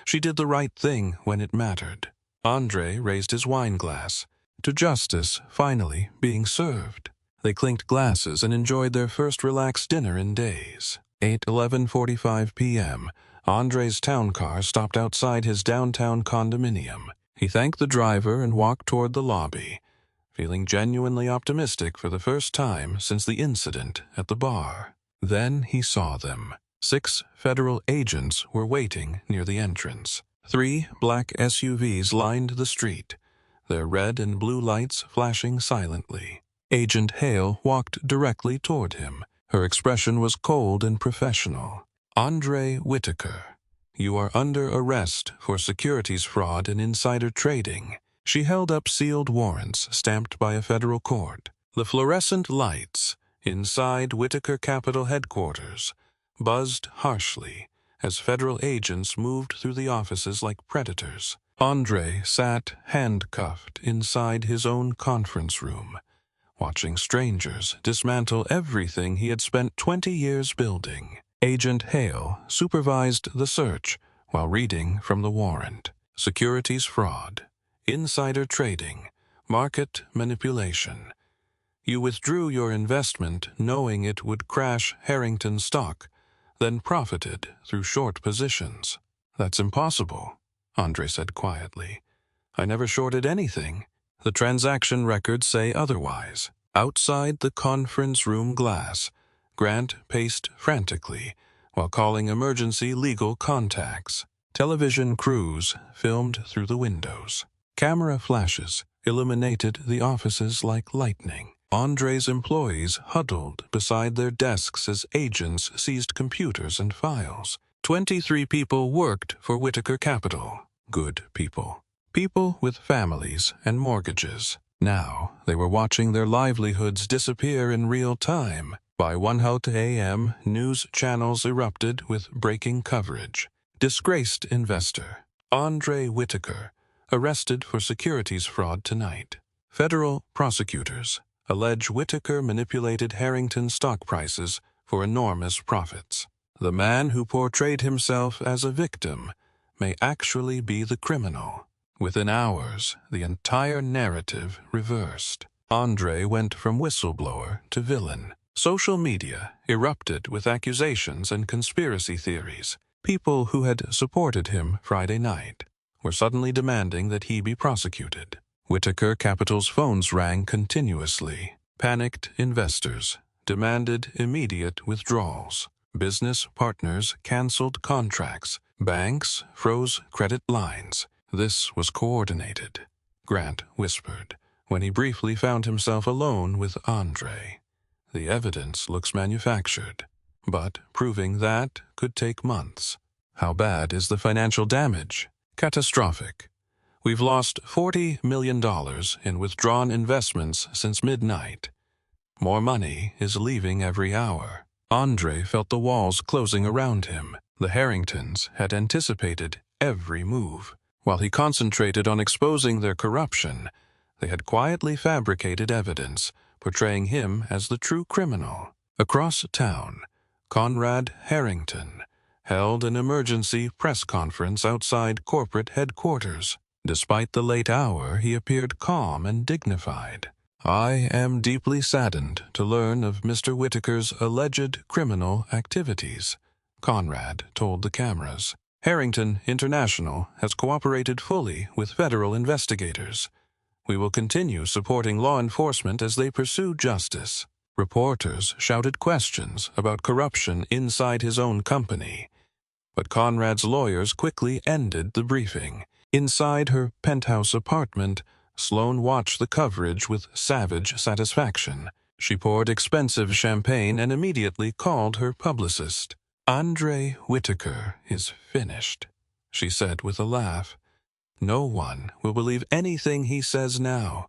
[SPEAKER 1] She did the right thing when it mattered." Andre raised his wine glass to justice finally being served. They clinked glasses and enjoyed their first relaxed dinner in days. 11:45 p.m., Andre's town car stopped outside his downtown condominium. He thanked the driver and walked toward the lobby, feeling genuinely optimistic for the first time since the incident at the bar. Then he saw them. 6 federal agents were waiting near the entrance. 3 black SUVs lined the street, their red and blue lights flashing silently. Agent Hale walked directly toward him. Her expression was cold and professional. "Andre Whitaker, you are under arrest for securities fraud and insider trading." She held up sealed warrants stamped by a federal court. The fluorescent lights inside Whitaker Capital headquarters buzzed harshly as federal agents moved through the offices like predators. Andre sat handcuffed inside his own conference room, watching strangers dismantle everything he had spent 20 years building. Agent Hale supervised the search while reading from the warrant. Securities fraud, insider trading, market manipulation. You withdrew your investment knowing it would crash Harrington stock, then profited through short positions. "That's impossible," Andre said quietly. "I never shorted anything. The transaction records say otherwise." Outside the conference room glass, Grant paced frantically while calling emergency legal contacts. Television crews filmed through the windows. Camera flashes illuminated the offices like lightning. Andre's employees huddled beside their desks as agents seized computers and files. 23 people worked for Whitaker Capital. Good people. People with families and mortgages. Now they were watching their livelihoods disappear in real time. By 1 a.m., news channels erupted with breaking coverage. Disgraced investor Andre Whitaker arrested for securities fraud tonight. Federal prosecutors allege Whitaker manipulated Harrington stock prices for enormous profits. The man who portrayed himself as a victim may actually be the criminal. Within hours, the entire narrative reversed. Andre went from whistleblower to villain. Social media erupted with accusations and conspiracy theories. People who had supported him Friday night were suddenly demanding that he be prosecuted. Whitaker Capital's phones rang continuously. Panicked investors demanded immediate withdrawals. Business partners canceled contracts. Banks froze credit lines. This was coordinated, Grant whispered, when he briefly found himself alone with Andre. The evidence looks manufactured, but proving that could take months. How bad is the financial damage? Catastrophic. We've lost $40 million in withdrawn investments since midnight. More money is leaving every hour. Andre felt the walls closing around him. The Harringtons had anticipated every move. While he concentrated on exposing their corruption, they had quietly fabricated evidence, portraying him as the true criminal. Across town, Conrad Harrington held an emergency press conference outside corporate headquarters. Despite the late hour, he appeared calm and dignified. "I am deeply saddened to learn of Mr. Whitaker's alleged criminal activities," Conrad told the cameras. "Harrington International has cooperated fully with federal investigators. We will continue supporting law enforcement as they pursue justice." Reporters shouted questions about corruption inside his own company, but Conrad's lawyers quickly ended the briefing. Inside her penthouse apartment, Sloane watched the coverage with savage satisfaction. She poured expensive champagne and immediately called her publicist. "Andre Whitaker is finished," she said with a laugh. "No one will believe anything he says now.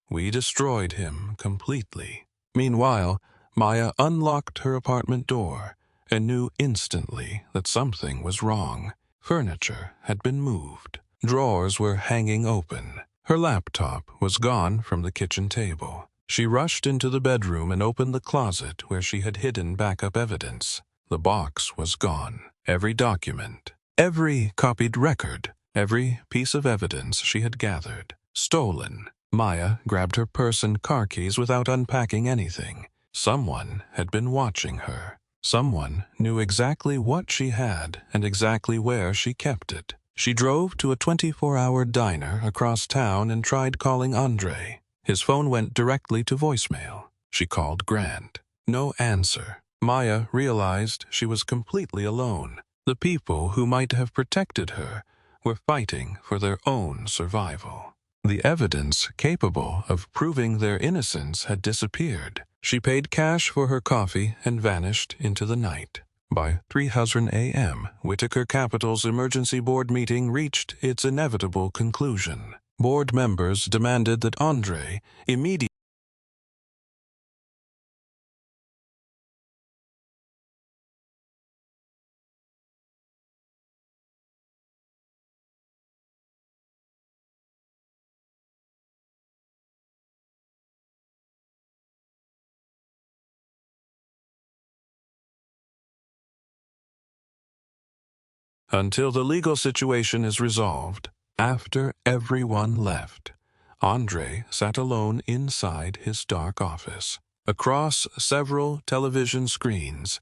[SPEAKER 1] We destroyed him completely." Meanwhile, Maya unlocked her apartment door and knew instantly that something was wrong. Furniture had been moved. Drawers were hanging open. Her laptop was gone from the kitchen table. She rushed into the bedroom and opened the closet where she had hidden backup evidence. The box was gone. Every document, every copied record, every piece of evidence she had gathered, stolen. Maya grabbed her purse and car keys without unpacking anything. Someone had been watching her. Someone knew exactly what she had and exactly where she kept it. She drove to a 24-hour diner across town and tried calling Andre. His phone went directly to voicemail. She called Grant. No answer. Maya realized she was completely alone. The people who might have protected her were fighting for their own survival. The evidence capable of proving their innocence had disappeared. She paid cash for her coffee and vanished into the night. By 3:00 a.m., Whitaker Capital's emergency board meeting reached its inevitable conclusion. Board members demanded that Andre immediately until the legal situation is resolved. After everyone left, Andre sat alone inside his dark office. Across several television screens,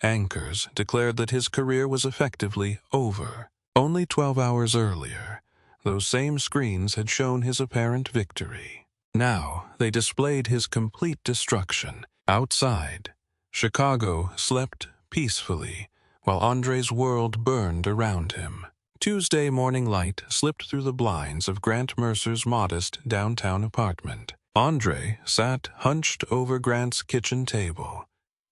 [SPEAKER 1] anchors declared that his career was effectively over. Only 12 hours earlier, those same screens had shown his apparent victory. Now they displayed his complete destruction. Outside, Chicago slept peacefully, while Andre's world burned around him. Tuesday morning light slipped through the blinds of Grant Mercer's modest downtown apartment. Andre sat hunched over Grant's kitchen table,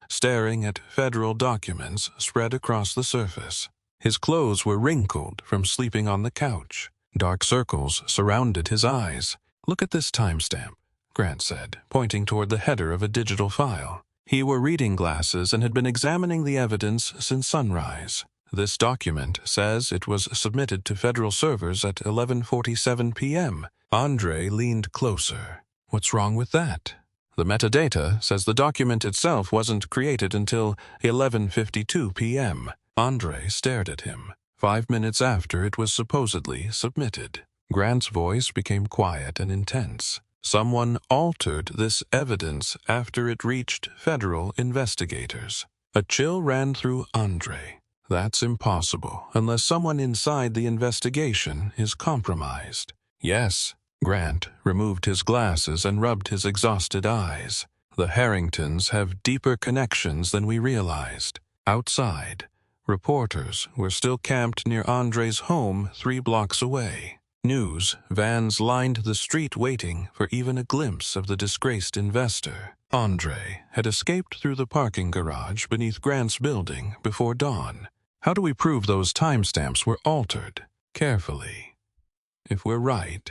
[SPEAKER 1] staring at federal documents spread across the surface. His clothes were wrinkled from sleeping on the couch. Dark circles surrounded his eyes. "Look at this timestamp," Grant said, pointing toward the header of a digital file. He wore reading glasses and had been examining the evidence since sunrise. This document says it was submitted to federal servers at 11:47 p.m. Andre leaned closer. What's wrong with that? The metadata says the document itself wasn't created until 11:52 p.m. Andre stared at him. 5 minutes after it was supposedly submitted. Grant's voice became quiet and intense. Someone altered this evidence after it reached federal investigators. A chill ran through Andre. That's impossible, unless someone inside the investigation is compromised. Yes, Grant removed his glasses and rubbed his exhausted eyes. The Harringtons have deeper connections than we realized. Outside, reporters were still camped near Andre's home 3 blocks away. News vans lined the street waiting for even a glimpse of the disgraced investor. Andre had escaped through the parking garage beneath Grant's building before dawn. How do we prove those timestamps were altered? Carefully. If we're right,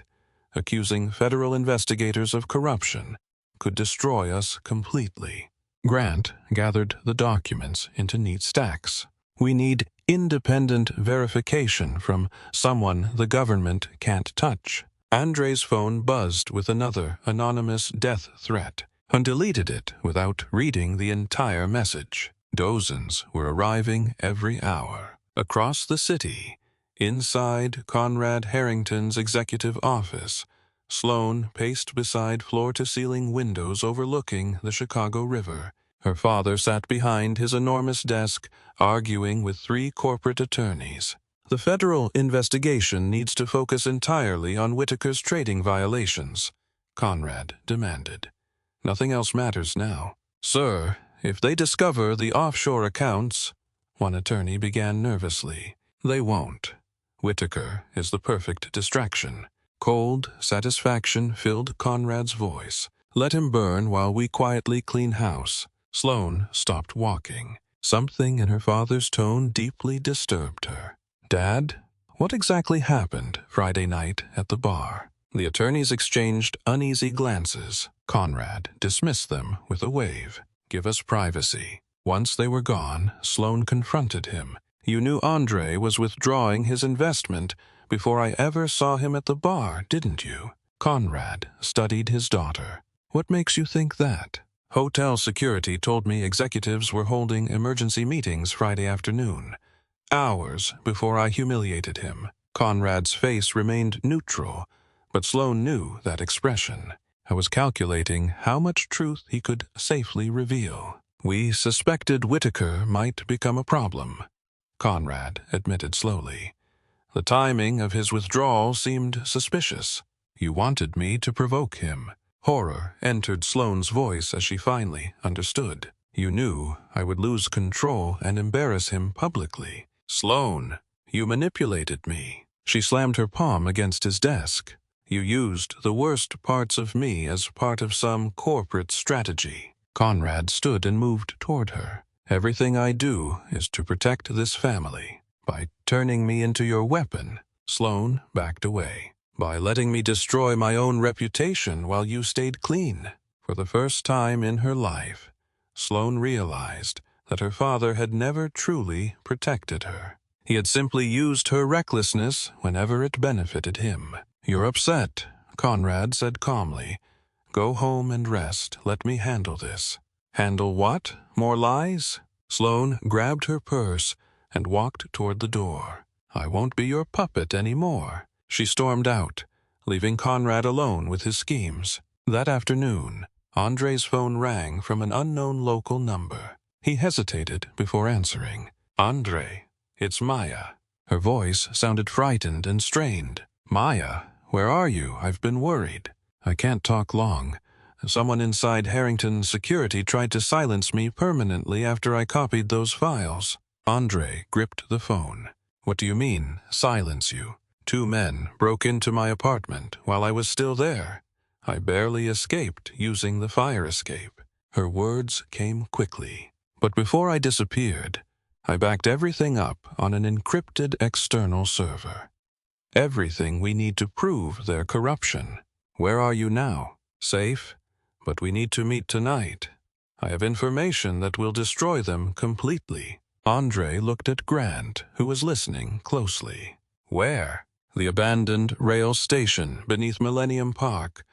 [SPEAKER 1] accusing federal investigators of corruption could destroy us completely. Grant gathered the documents into neat stacks. We need independent verification from someone the government can't touch. Andre's phone buzzed with another anonymous death threat, and deleted it without reading the entire message. Dozens were arriving every hour. Across the city, inside Conrad Harrington's executive office, Sloane paced beside floor-to-ceiling windows overlooking the Chicago River. Her father sat behind his enormous desk, arguing with 3 corporate attorneys. The federal investigation needs to focus entirely on Whitaker's trading violations, Conrad demanded. Nothing else matters now. Sir, if they discover the offshore accounts, one attorney began nervously. They won't. Whitaker is the perfect distraction. Cold satisfaction filled Conrad's voice. Let him burn while we quietly clean house. Sloane stopped walking. Something in her father's tone deeply disturbed her. Dad, what exactly happened Friday night at the bar? The attorneys exchanged uneasy glances. Conrad dismissed them with a wave. Give us privacy. Once they were gone, Sloane confronted him. You knew Andre was withdrawing his investment before I ever saw him at the bar, didn't you? Conrad studied his daughter. What makes you think that? Hotel security told me executives were holding emergency meetings Friday afternoon, hours before I humiliated him. Conrad's face remained neutral, but Sloane knew that expression. I was calculating how much truth he could safely reveal. We suspected Whitaker might become a problem, Conrad admitted slowly. The timing of his withdrawal seemed suspicious. You wanted me to provoke him. Horror entered Sloane's voice as she finally understood. You knew I would lose control and embarrass him publicly. Sloane, you manipulated me. She slammed her palm against his desk. You used the worst parts of me as part of some corporate strategy. Conrad stood and moved toward her. Everything I do is to protect this family. By turning me into your weapon, Sloane backed away. By letting me destroy my own reputation while you stayed clean. For the first time in her life, Sloane realized that her father had never truly protected her. He had simply used her recklessness whenever it benefited him. You're upset, Conrad said calmly. Go home and rest. Let me handle this. Handle what? More lies? Sloane grabbed her purse and walked toward the door. I won't be your puppet anymore. She stormed out, leaving Conrad alone with his schemes. That afternoon, Andre's phone rang from an unknown local number. He hesitated before answering. Andre, it's Maya. Her voice sounded frightened and strained. Maya, where are you? I've been worried. I can't talk long. Someone inside Harrington security tried to silence me permanently after I copied those files. Andre gripped the phone. What do you mean, silence you? 2 men broke into my apartment while I was still there. I barely escaped using the fire escape. Her words came quickly. But before I disappeared, I backed everything up on an encrypted external server. Everything we need to prove their corruption. Where are you now? Safe? But we need to meet tonight. I have information that will destroy them completely. Andre looked at Grant, who was listening closely. Where? The abandoned rail station beneath Millennium Park,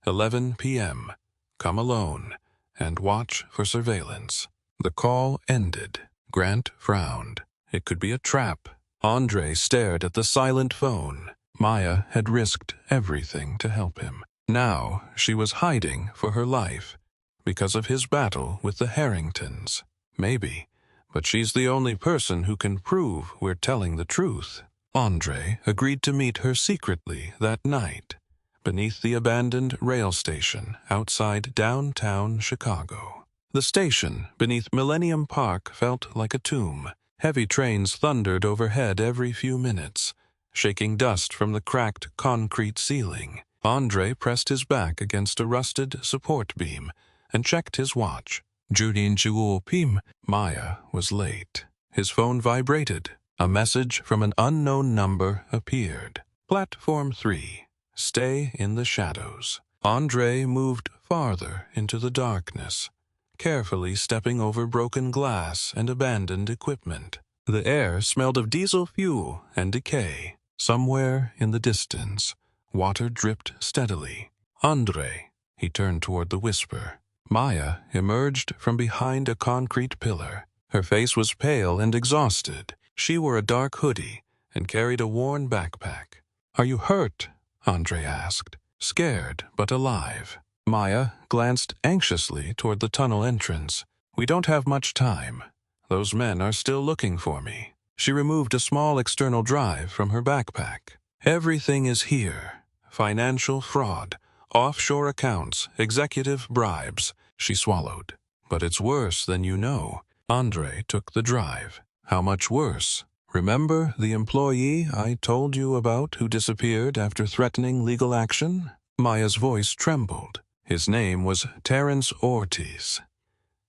[SPEAKER 1] 11 p.m. Come alone and watch for surveillance. The call ended. Grant frowned. It could be a trap. Andre stared at the silent phone. Maya had risked everything to help him. Now she was hiding for her life because of his battle with the Harringtons. Maybe, but she's the only person who can prove we're telling the truth. Andre agreed to meet her secretly that night, beneath the abandoned rail station outside downtown Chicago. The station beneath Millennium Park felt like a tomb. Heavy trains thundered overhead every few minutes, shaking dust from the cracked concrete ceiling. Andre pressed his back against a rusted support beam and checked his watch. Junin Chuo Pim. Maya was late. His phone vibrated. A message from an unknown number appeared. Platform 3. Stay in the shadows. Andre moved farther into the darkness, carefully stepping over broken glass and abandoned equipment. The air smelled of diesel fuel and decay. Somewhere in the distance, water dripped steadily. Andre, he turned toward the whisper. Maya emerged from behind a concrete pillar. Her face was pale and exhausted. She wore a dark hoodie and carried a worn backpack. Are you hurt? Andre asked, scared but alive. Maya glanced anxiously toward the tunnel entrance. We don't have much time. Those men are still looking for me. She removed a small external drive from her backpack. Everything is here. Financial fraud, offshore accounts, executive bribes. She swallowed. But it's worse than you know. Andre took the drive. How much worse? Remember the employee I told you about who disappeared after threatening legal action? Maya's voice trembled. His name was Terence Ortiz.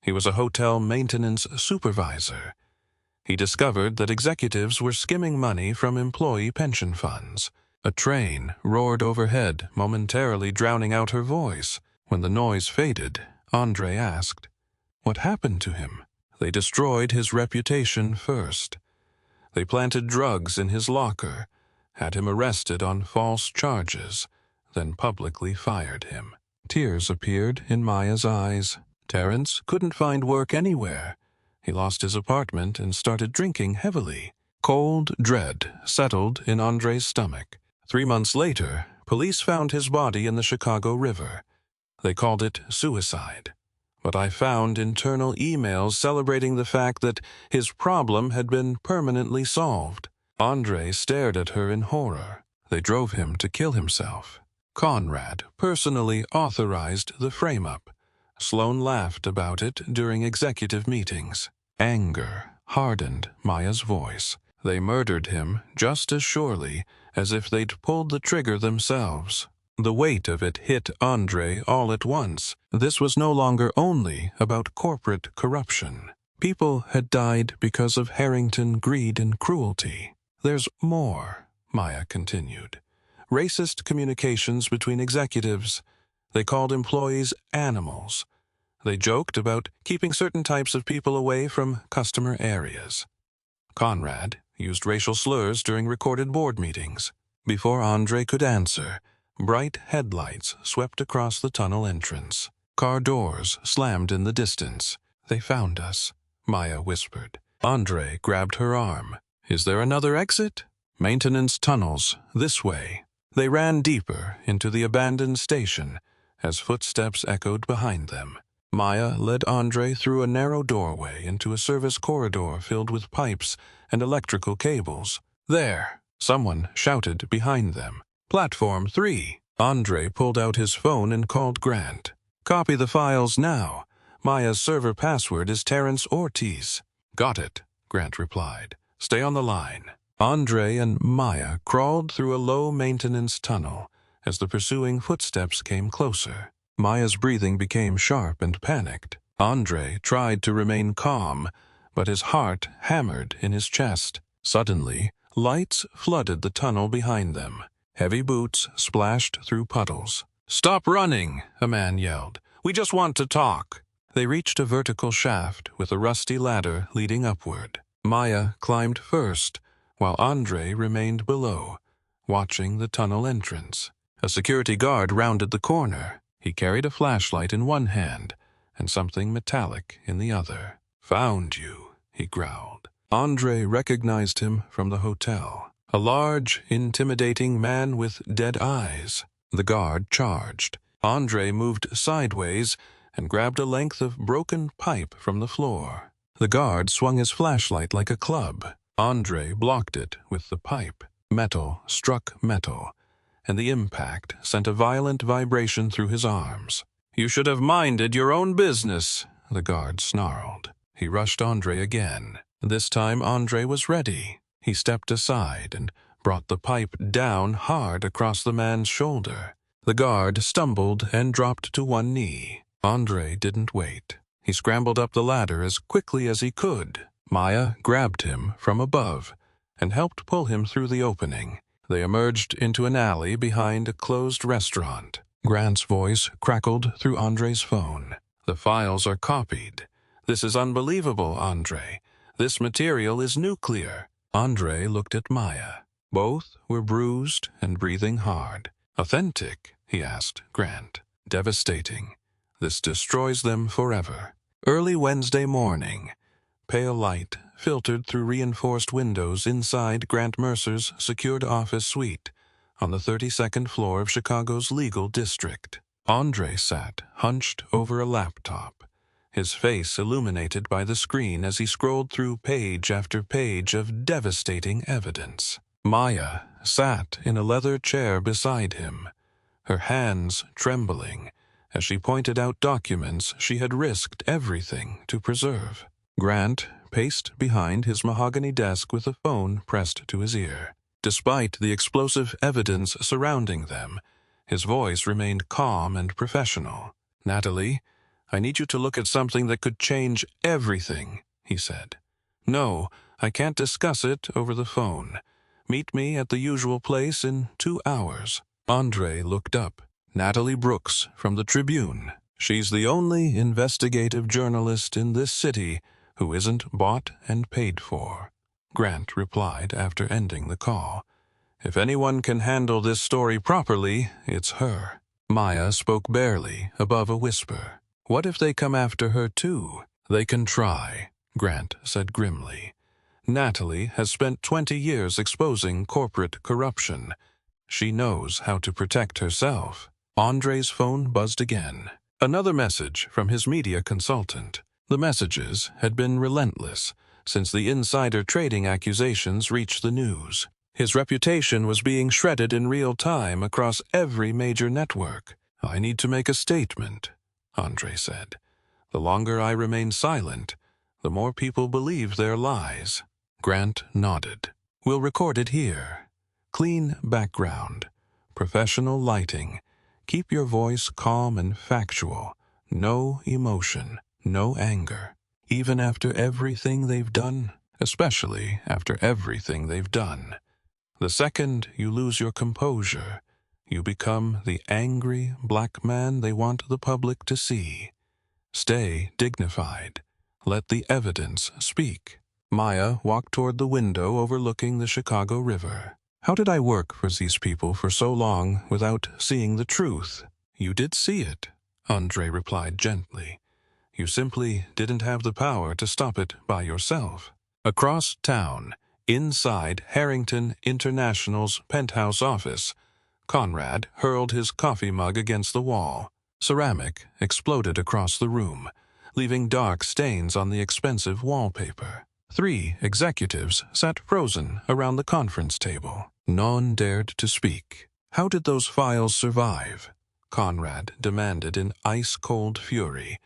[SPEAKER 1] He was a hotel maintenance supervisor. He discovered that executives were skimming money from employee pension funds. A train roared overhead, momentarily drowning out her voice. When the noise faded, Andre asked, "What happened to him?" They destroyed his reputation first. They planted drugs in his locker, had him arrested on false charges, then publicly fired him. Tears appeared in Maya's eyes. Terence couldn't find work anywhere. He lost his apartment and started drinking heavily. Cold dread settled in Andre's stomach. 3 months later, police found his body in the Chicago River. They called it suicide. But I found internal emails celebrating the fact that his problem had been permanently solved. Andre stared at her in horror. They drove him to kill himself. Conrad personally authorized the frame-up. Sloan laughed about it during executive meetings. Anger hardened Maya's voice. They murdered him just as surely as if they'd pulled the trigger themselves. The weight of it hit Andre all at once. This was no longer only about corporate corruption. People had died because of Harrington greed and cruelty. There's more, Maya continued. Racist communications between executives. They called employees animals. They joked about keeping certain types of people away from customer areas. Conrad used racial slurs during recorded board meetings. Before Andre could answer, bright headlights swept across the tunnel entrance. Car doors slammed in the distance. They found us, Maya whispered. Andre grabbed her arm. Is there another exit? Maintenance tunnels, this way. They ran deeper into the abandoned station as footsteps echoed behind them. Maya led Andre through a narrow doorway into a service corridor filled with pipes and electrical cables. There, someone shouted behind them. Platform 3. Andre pulled out his phone and called Grant. Copy the files now. Maya's server password is Terence Ortiz. Got it, Grant replied. Stay on the line. Andre and Maya crawled through a low-maintenance tunnel as the pursuing footsteps came closer. Maya's breathing became sharp and panicked. Andre tried to remain calm, but his heart hammered in his chest. Suddenly, lights flooded the tunnel behind them. Heavy boots splashed through puddles. "Stop running," a man yelled. "We just want to talk." They reached a vertical shaft with a rusty ladder leading upward. Maya climbed first, while Andre remained below, watching the tunnel entrance. A security guard rounded the corner. He carried a flashlight in one hand and something metallic in the other. "Found you," he growled. Andre recognized him from the hotel. A large, intimidating man with dead eyes. The guard charged. Andre moved sideways and grabbed a length of broken pipe from the floor. The guard swung his flashlight like a club. Andre blocked it with the pipe. Metal struck metal, and the impact sent a violent vibration through his arms. "You should have minded your own business," the guard snarled. He rushed Andre again. This time Andre was ready. He stepped aside and brought the pipe down hard across the man's shoulder. The guard stumbled and dropped to one knee. Andre didn't wait. He scrambled up the ladder as quickly as he could. Maya grabbed him from above and helped pull him through the opening. They emerged into an alley behind a closed restaurant. Grant's voice crackled through Andre's phone. "The files are copied. This is unbelievable, Andre. This material is nuclear." Andre looked at Maya. Both were bruised and breathing hard. "Authentic?" he asked Grant. "Devastating. This destroys them forever." Early Wednesday morning, pale light filtered through reinforced windows inside Grant Mercer's secured office suite on the 32nd floor of Chicago's legal district. Andre sat hunched over a laptop, his face illuminated by the screen as he scrolled through page after page of devastating evidence. Maya sat in a leather chair beside him, her hands trembling as she pointed out documents she had risked everything to preserve. Grant paced behind his mahogany desk with a phone pressed to his ear. Despite the explosive evidence surrounding them, his voice remained calm and professional. "Natalie, I need you to look at something that could change everything," he said. "No, I can't discuss it over the phone. Meet me at the usual place in 2 hours. Andre looked up. "Natalie Brooks from the Tribune. She's the only investigative journalist in this city who isn't bought and paid for," Grant replied after ending the call. "If anyone can handle this story properly, it's her." Maya spoke barely, above a whisper. "What if they come after her too?" "They can try," Grant said grimly. "Natalie has spent 20 years exposing corporate corruption. She knows how to protect herself." Andre's phone buzzed again. Another message from his media consultant. The messages had been relentless since the insider trading accusations reached the news. His reputation was being shredded in real time across every major network. "I need to make a statement," Andre said. "The longer I remain silent, the more people believe their lies." Grant nodded. "We'll record it here. Clean background, professional lighting. Keep your voice calm and factual. No emotion, no anger. Even after everything they've done, especially after everything they've done. The second you lose your composure, you become the angry black man they want the public to see. Stay dignified. Let the evidence speak." Maya walked toward the window overlooking the Chicago River. "How did I work for these people for so long without seeing the truth?" "You did see it," Andre replied gently. "You simply didn't have the power to stop it by yourself." Across town, inside Harrington International's penthouse office, Conrad hurled his coffee mug against the wall. Ceramic exploded across the room, leaving dark stains on the expensive wallpaper. 3 executives sat frozen around the conference table. None dared to speak. "How did those files survive?" Conrad demanded in ice-cold fury.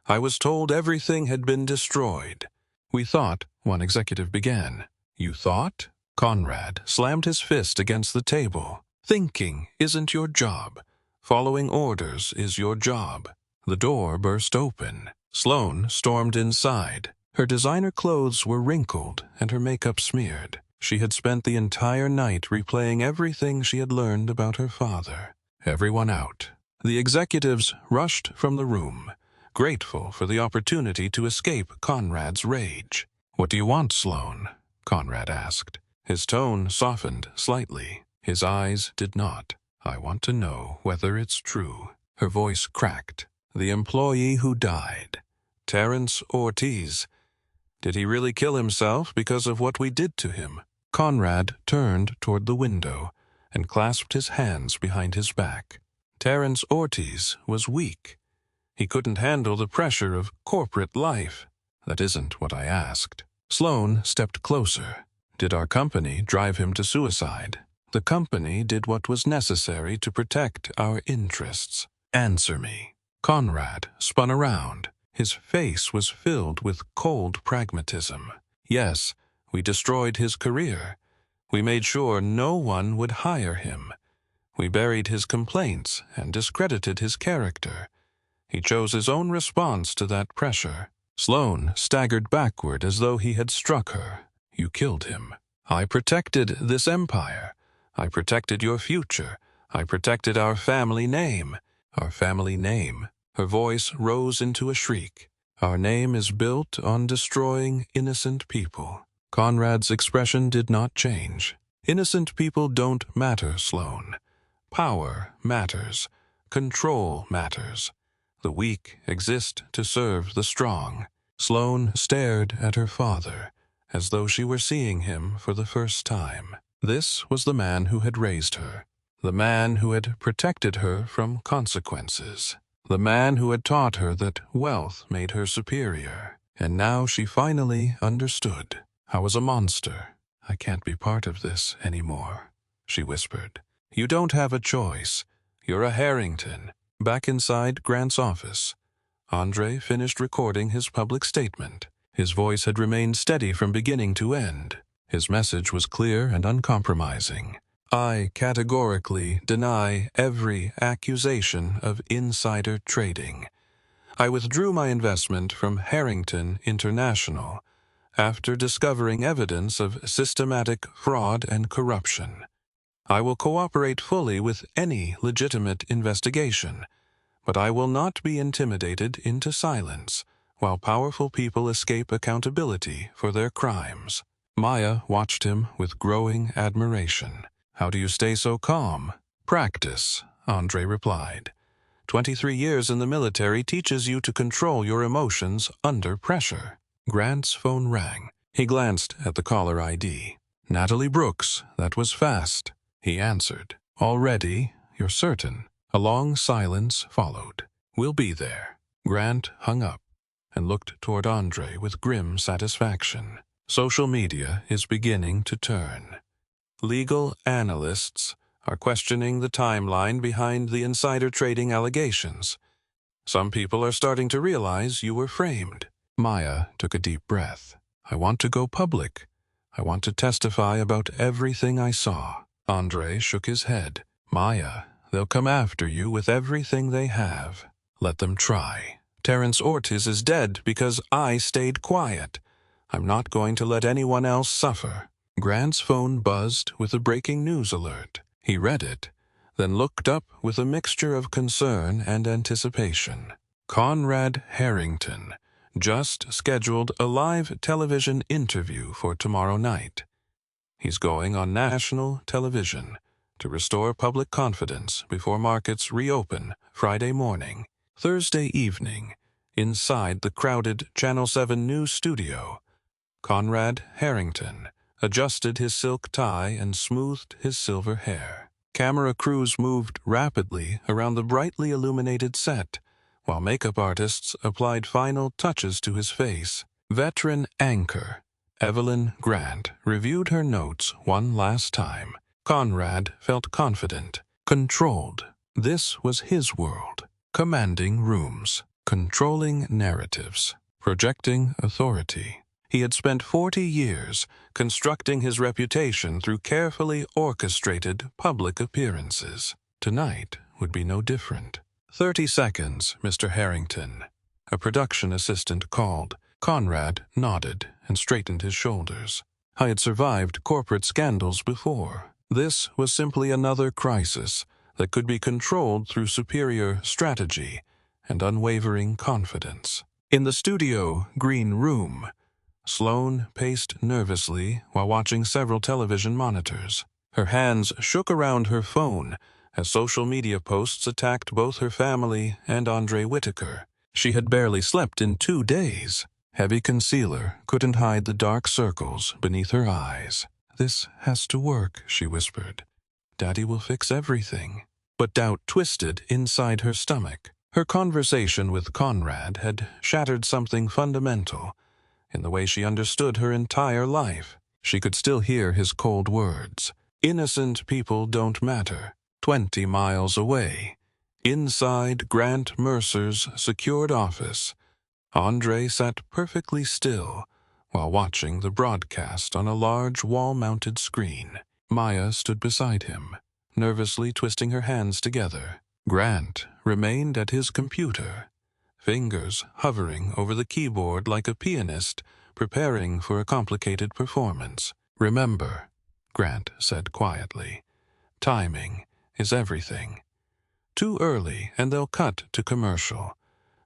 [SPEAKER 1] "I was told everything had been destroyed." "We thought," one executive began. "You thought?" Conrad slammed his fist against the table. "Thinking isn't your job. Following orders is your job." The door burst open. Sloane stormed inside. Her designer clothes were wrinkled and her makeup smeared. She had spent the entire night replaying everything she had learned about her father. Everyone out. The executives rushed from the room, grateful for the opportunity to escape Conrad's rage. "What do you want, Sloane?" Conrad asked. His tone softened slightly. His eyes did not. "I want to know whether it's true." Her voice cracked. "The employee who died, Terence Ortiz, did he really kill himself because of what we did to him?" Conrad turned toward the window and clasped his hands behind his back. Terence Ortiz was weak. He couldn't handle the pressure of corporate life. "That isn't what I asked." Sloane stepped closer. "Did our company drive him to suicide?" "The company did what was necessary to protect our interests." "Answer me." Conrad spun around. His face was filled with cold pragmatism. "Yes, we destroyed his career. We made sure no one would hire him. We buried his complaints and discredited his character. He chose his own response to that pressure." Sloane staggered backward as though he had struck her. "You killed him." "I protected this empire. I protected your future. I protected our family name." "Our family name?" Her voice rose into a shriek. "Our name is built on destroying innocent people." Conrad's expression did not change. "Innocent people don't matter, Sloane. Power matters. Control matters. The weak exist to serve the strong." Sloane stared at her father, as though she were seeing him for the first time. This was the man who had raised her, the man who had protected her from consequences, the man who had taught her that wealth made her superior. And now she finally understood. "I was a monster. I can't be part of this anymore," she whispered. "You don't have a choice. You're a Harrington." Back inside Grant's office, Andre finished recording his public statement. His voice had remained steady from beginning to end. His message was clear and uncompromising. "I categorically deny every accusation of insider trading. I withdrew my investment from Harrington International after discovering evidence of systematic fraud and corruption. I will cooperate fully with any legitimate investigation, but I will not be intimidated into silence while powerful people escape accountability for their crimes." Maya watched him with growing admiration. "How do you stay so calm?" "Practice," Andre replied. 23 years in the military teaches you to control your emotions under pressure." Grant's phone rang. He glanced at the caller ID. "Natalie Brooks, that was fast." He answered. "Already? You're certain?" A long silence followed. "We'll be there." Grant hung up and looked toward Andre with grim satisfaction. Social media is beginning to turn. Legal analysts are questioning the timeline behind the insider trading allegations. Some people are starting to realize you were framed. Maya took a deep breath. "I want to go public. I want to testify about everything I saw." Andre shook his head. "Maya, they'll come after you with everything they have. Let them try. Terence Ortiz is dead because I stayed quiet. I'm not going to let anyone else suffer." Grant's phone buzzed with a breaking news alert. He read it, then looked up with a mixture of concern and anticipation. "Conrad Harrington just scheduled a live television interview for tomorrow night. He's going on national television to restore public confidence before markets reopen Friday morning. Thursday evening, inside the crowded Channel 7 News studio, Conrad Harrington adjusted his silk tie and smoothed his silver hair. Camera crews moved rapidly around the brightly illuminated set, while makeup artists applied final touches to his face. Veteran anchor Evelyn Grant reviewed her notes one last time. Conrad felt confident, controlled. This was his world. Commanding rooms, controlling narratives, projecting authority. He had spent 40 years constructing his reputation through carefully orchestrated public appearances. Tonight would be no different. 30 seconds, Mr. Harrington. A production assistant called. Conrad nodded and straightened his shoulders. I had survived corporate scandals before. This was simply another crisis that could be controlled through superior strategy and unwavering confidence. In the studio green room, Sloane paced nervously while watching several television monitors. Her hands shook around her phone as social media posts attacked both her family and Andre Whitaker. She had barely slept in 2 days. Heavy concealer couldn't hide the dark circles beneath her eyes. "This has to work," she whispered. "Daddy will fix everything." But doubt twisted inside her stomach. Her conversation with Conrad had shattered something fundamental in the way she understood her entire life. She could still hear his cold words. Innocent people don't matter. 20 miles away, inside Grant Mercer's secured office, Andre sat perfectly still while watching the broadcast on a large wall-mounted screen. Maya stood beside him, nervously twisting her hands together. Grant remained at his computer, fingers hovering over the keyboard like a pianist preparing for a complicated performance. "Remember," Grant said quietly, "timing is everything. Too early and they'll cut to commercial.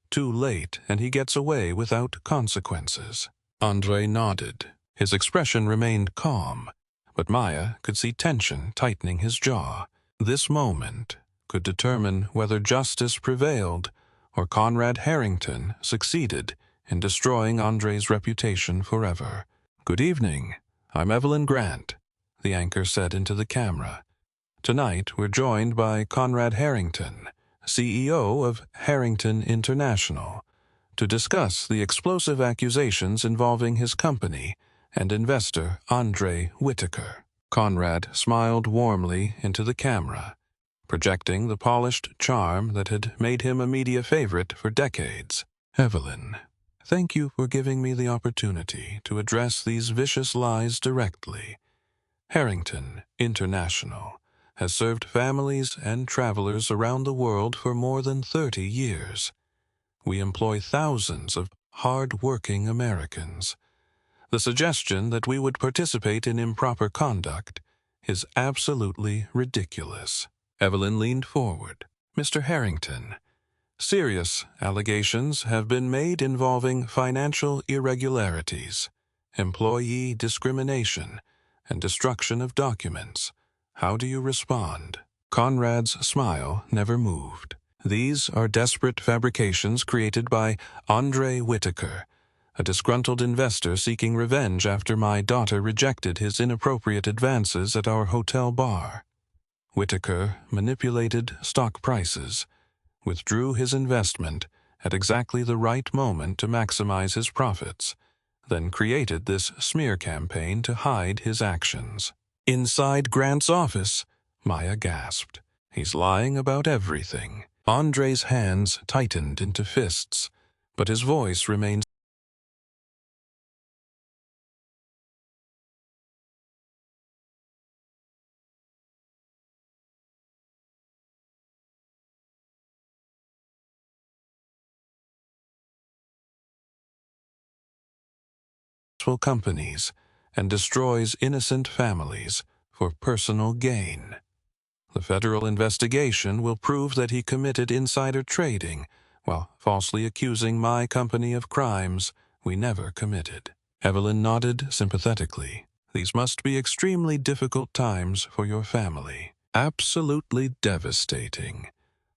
[SPEAKER 1] Too late and he gets away without consequences." Andre nodded. His expression remained calm, but Maya could see tension tightening his jaw. This moment could determine whether justice prevailed or Conrad Harrington succeeded in destroying Andre's reputation forever. "Good evening. I'm Evelyn Grant," the anchor said into the camera. "Tonight we're joined by Conrad Harrington, CEO of Harrington International, to discuss the explosive accusations involving his company and investor Andre Whitaker." Conrad smiled warmly into the camera, projecting the polished charm that had made him a media favorite for decades. "Evelyn, thank you for giving me the opportunity to address these vicious lies directly. Harrington International has served families and travelers around the world for more than 30 years. We employ thousands of hard-working Americans. The suggestion that we would participate in improper conduct is absolutely ridiculous." Evelyn leaned forward. "Mr. Harrington, serious allegations have been made involving financial irregularities, employee discrimination, and destruction of documents. How do you respond?" Conrad's smile never moved. "These are desperate fabrications created by Andre Whitaker, a disgruntled investor seeking revenge after my daughter rejected his inappropriate advances at our hotel bar. Whitaker manipulated stock prices, withdrew his investment at exactly the right moment to maximize his profits, then created this smear campaign to hide his actions." "Inside Grant's office?" Maya gasped. "He's lying about everything." Andre's hands tightened into fists, but his voice remained successful companies and destroys innocent families for personal gain. The federal investigation will prove that he committed insider trading while falsely accusing my company of crimes we never committed. Evelyn nodded sympathetically. "These must be extremely difficult times for your family." "Absolutely devastating.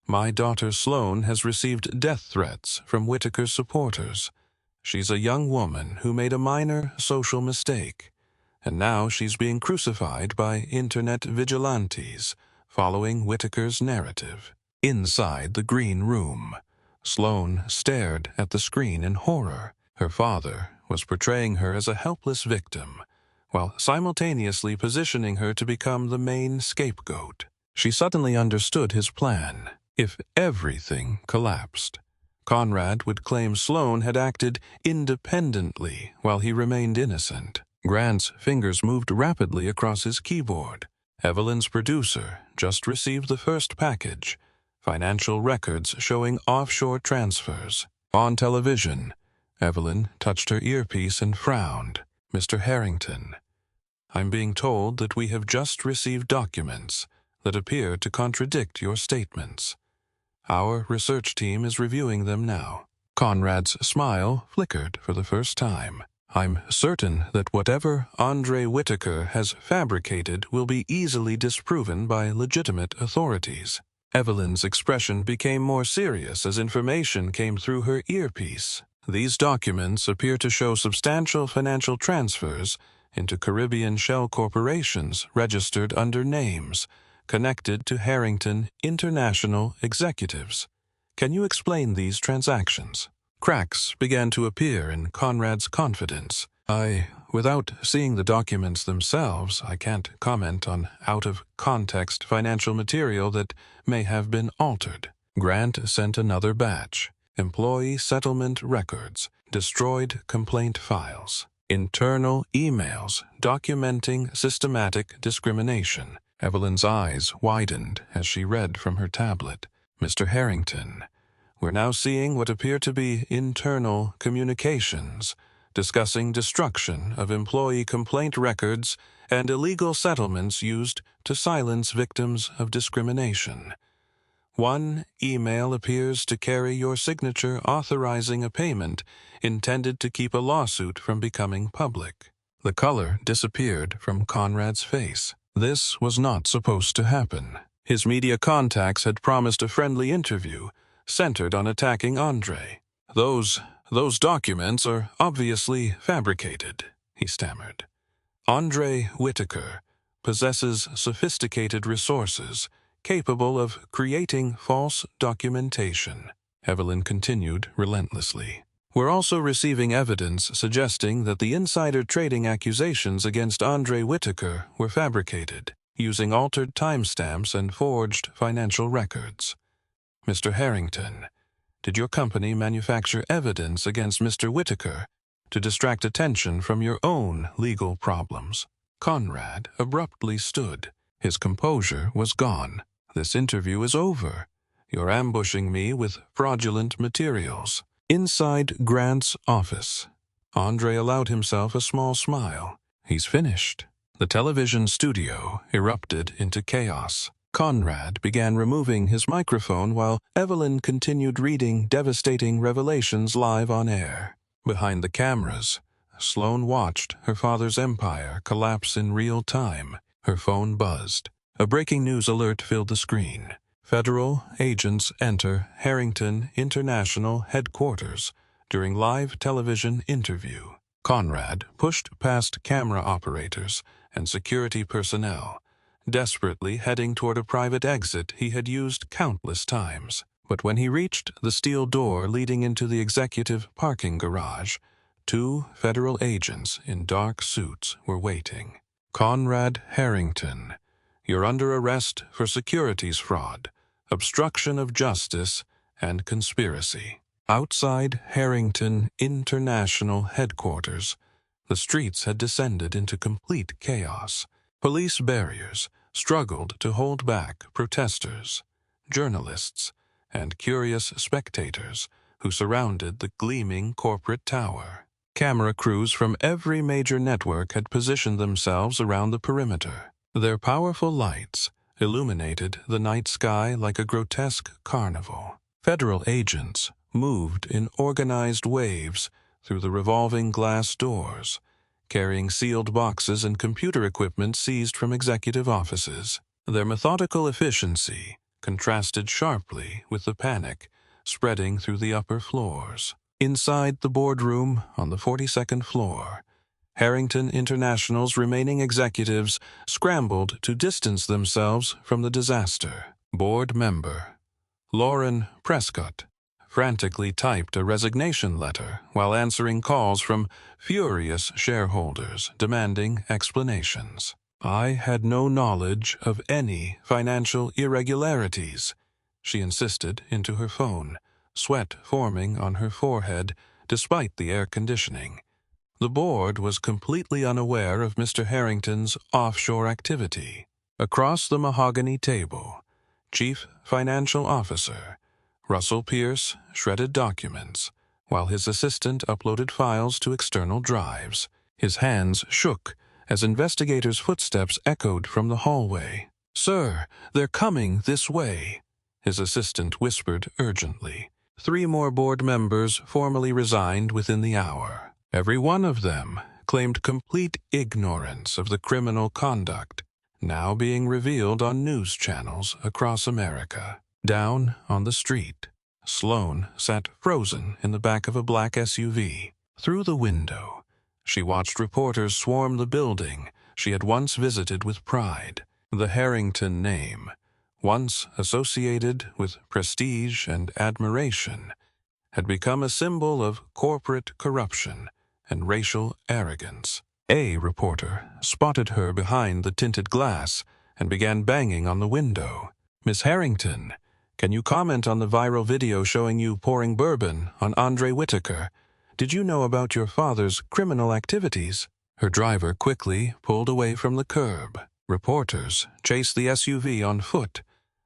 [SPEAKER 1] My daughter Sloane has received death threats from Whitaker's supporters. She's a young woman who made a minor social mistake, and now she's being crucified by internet vigilantes following Whitaker's narrative." Inside the green room, Sloane stared at the screen in horror. Her father was portraying her as a helpless victim, while simultaneously positioning her to become the main scapegoat. She suddenly understood his plan. If everything collapsed, Conrad would claim Sloane had acted independently while he remained innocent. Grant's fingers moved rapidly across his keyboard. Evelyn's producer just received the first package, financial records showing offshore transfers. On television, Evelyn touched her earpiece and frowned. "Mr. Harrington, I'm being told that we have just received documents that appear to contradict your statements. Our research team is reviewing them now." Conrad's smile flickered for the first time. I'm certain that whatever Andre Whitaker has fabricated will be easily disproven by legitimate authorities. Evelyn's expression became more serious as information came through her earpiece. These documents appear to show substantial financial transfers into Caribbean shell corporations registered under names connected to Harrington International executives. Can you explain these transactions? Cracks began to appear in Conrad's confidence. Without seeing the documents themselves, I can't comment on out-of-context financial material that may have been altered. Grant sent another batch. Employee settlement records, destroyed complaint files, internal emails documenting systematic discrimination. Evelyn's eyes widened as she read from her tablet. Mr. Harrington, we're now seeing what appear to be internal communications, discussing destruction of employee complaint records and illegal settlements used to silence victims of discrimination. One email appears to carry your signature authorizing a payment intended to keep a lawsuit from becoming public. The color disappeared from Conrad's face. This was not supposed to happen. His media contacts had promised a friendly interview centered on attacking Andre. Those documents are obviously fabricated, he stammered. Andre Whitaker possesses sophisticated resources capable of creating false documentation, Evelyn continued relentlessly. We're also receiving evidence suggesting that the insider trading accusations against Andre Whitaker were fabricated, using altered timestamps and forged financial records. Mr. Harrington, did your company manufacture evidence against Mr. Whitaker to distract attention from your own legal problems? Conrad abruptly stood. His composure was gone. This interview is over. You're ambushing me with fraudulent materials. Inside Grant's office, Andre allowed himself a small smile. He's finished. The television studio erupted into chaos. Conrad began removing his microphone while Evelyn continued reading devastating revelations live on air. Behind the cameras, Sloane watched her father's empire collapse in real time. Her phone buzzed. A breaking news alert filled the screen. Federal agents enter Harrington International headquarters during live television interview. Conrad pushed past camera operators and security personnel, desperately heading toward a private exit he had used countless times. But when he reached the steel door leading into the executive parking garage, 2 federal agents in dark suits were waiting. Conrad Harrington, you're under arrest for securities fraud, obstruction of justice, and conspiracy. Outside Harrington International headquarters, the streets had descended into complete chaos. Police barriers struggled to hold back protesters, journalists, and curious spectators who surrounded the gleaming corporate tower. Camera crews from every major network had positioned themselves around the perimeter. Their powerful lights illuminated the night sky like a grotesque carnival. Federal agents moved in organized waves through the revolving glass doors, carrying sealed boxes and computer equipment seized from executive offices. Their methodical efficiency contrasted sharply with the panic spreading through the upper floors. Inside the boardroom on the 42nd floor, Harrington International's remaining executives scrambled to distance themselves from the disaster. Board member Lauren Prescott frantically typed a resignation letter while answering calls from furious shareholders demanding explanations. I had no knowledge of any financial irregularities, she insisted into her phone, sweat forming on her forehead despite the air conditioning. The board was completely unaware of Mr. Harrington's offshore activity. Across the mahogany table, Chief Financial Officer Russell Pierce shredded documents, while his assistant uploaded files to external drives. His hands shook as investigators' footsteps echoed from the hallway. "Sir, they're coming this way," his assistant whispered urgently. 3 more board members formally resigned within the hour. Every one of them claimed complete ignorance of the criminal conduct now being revealed on news channels across America. Down on the street, Sloane sat frozen in the back of a black SUV. Through the window, she watched reporters swarm the building she had once visited with pride. The Harrington name, once associated with prestige and admiration, had become a symbol of corporate corruption and racial arrogance. A reporter spotted her behind the tinted glass and began banging on the window. "Miss Harrington, can you comment on the viral video showing you pouring bourbon on Andre Whitaker? Did you know about your father's criminal activities?" Her driver quickly pulled away from the curb. Reporters chased the SUV on foot,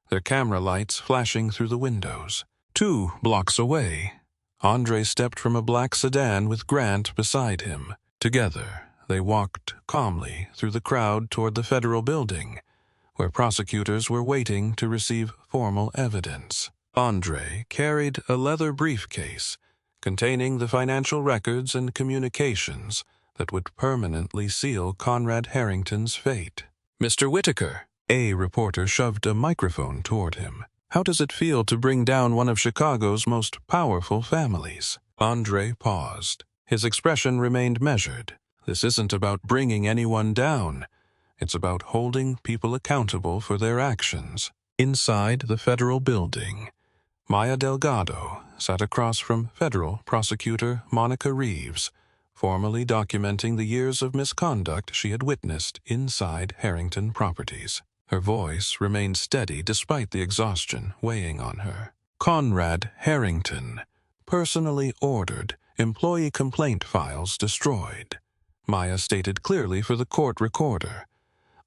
[SPEAKER 1] their camera lights flashing through the windows. 2 blocks away, Andre stepped from a black sedan with Grant beside him. Together, they walked calmly through the crowd toward the federal building, where prosecutors were waiting to receive formal evidence. Andre carried a leather briefcase containing the financial records and communications that would permanently seal Conrad Harrington's fate. "Mr. Whitaker," a reporter shoved a microphone toward him. "How does it feel to bring down one of Chicago's most powerful families?" Andre paused. His expression remained measured. This isn't about bringing anyone down. It's about holding people accountable for their actions. Inside the federal building, Maya Delgado sat across from federal prosecutor Monica Reeves, formally documenting the years of misconduct she had witnessed inside Harrington Properties. Her voice remained steady despite the exhaustion weighing on her. "Conrad Harrington personally ordered employee complaint files destroyed," Maya stated clearly for the court recorder.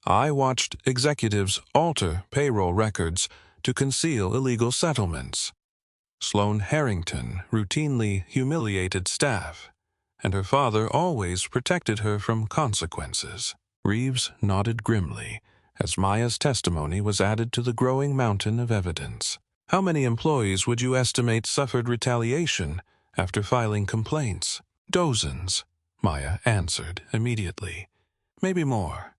[SPEAKER 1] "I watched executives alter payroll records to conceal illegal settlements. Sloane Harrington routinely humiliated staff, and her father always protected her from consequences." Reeves nodded grimly as Maya's testimony was added to the growing mountain of evidence. "How many employees would you estimate suffered retaliation after filing complaints?" "Dozens," Maya answered immediately. "Maybe more.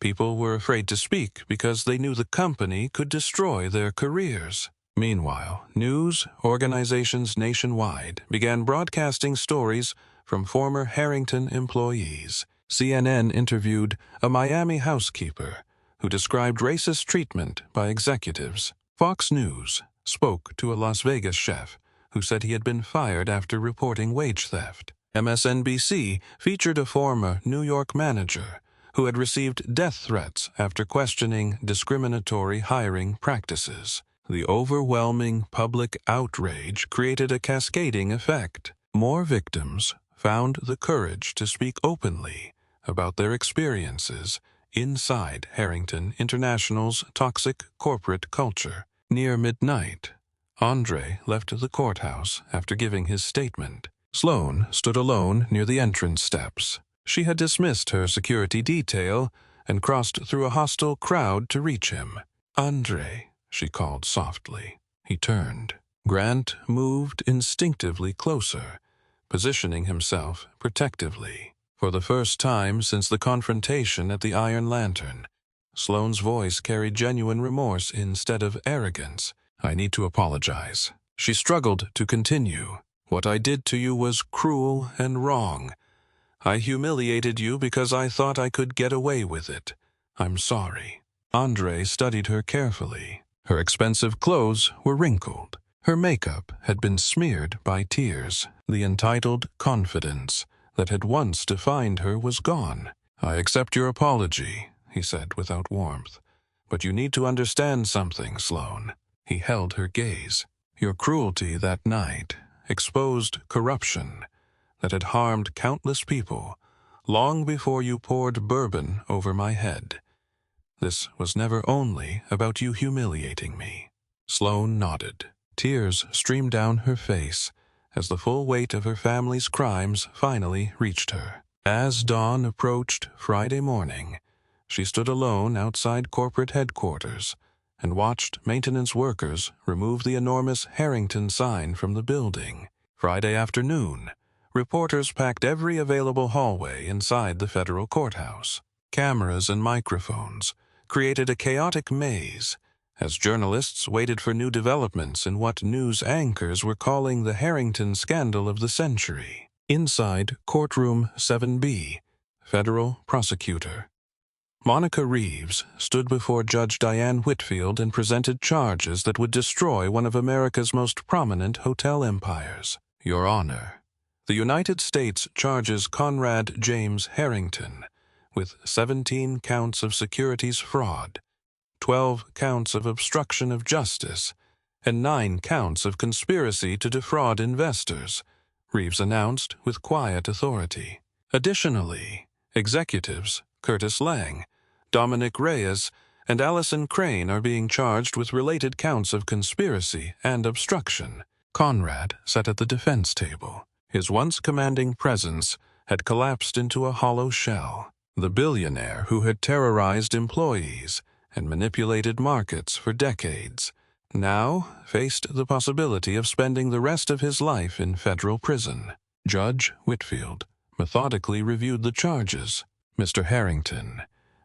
[SPEAKER 1] People were afraid to speak because they knew the company could destroy their careers." Meanwhile, news organizations nationwide began broadcasting stories from former Harrington employees. CNN interviewed a Miami housekeeper who described racist treatment by executives. Fox News spoke to a Las Vegas chef who said he had been fired after reporting wage theft. MSNBC featured a former New York manager who had received death threats after questioning discriminatory hiring practices. The overwhelming public outrage created a cascading effect. More victims found the courage to speak openly about their experiences inside Harrington International's toxic corporate culture. Near midnight, Andre left the courthouse after giving his statement. Sloane stood alone near the entrance steps. She had dismissed her security detail and crossed through a hostile crowd to reach him. "Andre," she called softly. He turned. Grant moved instinctively closer, positioning himself protectively. For the first time since the confrontation at the Iron Lantern, Sloane's voice carried genuine remorse instead of arrogance. "I need to apologize." She struggled to continue. "What I did to you was cruel and wrong. I humiliated you because I thought I could get away with it. I'm sorry." Andre studied her carefully. Her expensive clothes were wrinkled. Her makeup had been smeared by tears. The entitled confidence that had once defined her was gone. "I accept your apology," he said without warmth. "But you need to understand something, Sloane." He held her gaze. "Your cruelty that night exposed corruption that had harmed countless people long before you poured bourbon over my head. This was never only about you humiliating me." Sloane nodded. Tears streamed down her face as the full weight of her family's crimes finally reached her. As dawn approached Friday morning, she stood alone outside corporate headquarters and watched maintenance workers remove the enormous Harrington sign from the building. Friday afternoon, reporters packed every available hallway inside the federal courthouse. Cameras and microphones created a chaotic maze as journalists waited for new developments in what news anchors were calling the Harrington scandal of the century. Inside courtroom 7B, federal prosecutor Monica Reeves stood before Judge Diane Whitfield and presented charges that would destroy one of America's most prominent hotel empires. Your Honor, the United States charges Conrad James Harrington with 17 counts of securities fraud, 12 counts of obstruction of justice, and 9 counts of conspiracy to defraud investors, Reeves announced with quiet authority. Additionally, executives Curtis Lang, Dominic Reyes, and Allison Crane are being charged with related counts of conspiracy and obstruction. Conrad sat at the defense table. His once commanding presence had collapsed into a hollow shell. The billionaire who had terrorized employees and manipulated markets for decades now faced the possibility of spending the rest of his life in federal prison. Judge Whitfield methodically reviewed the charges. Mr. Harrington,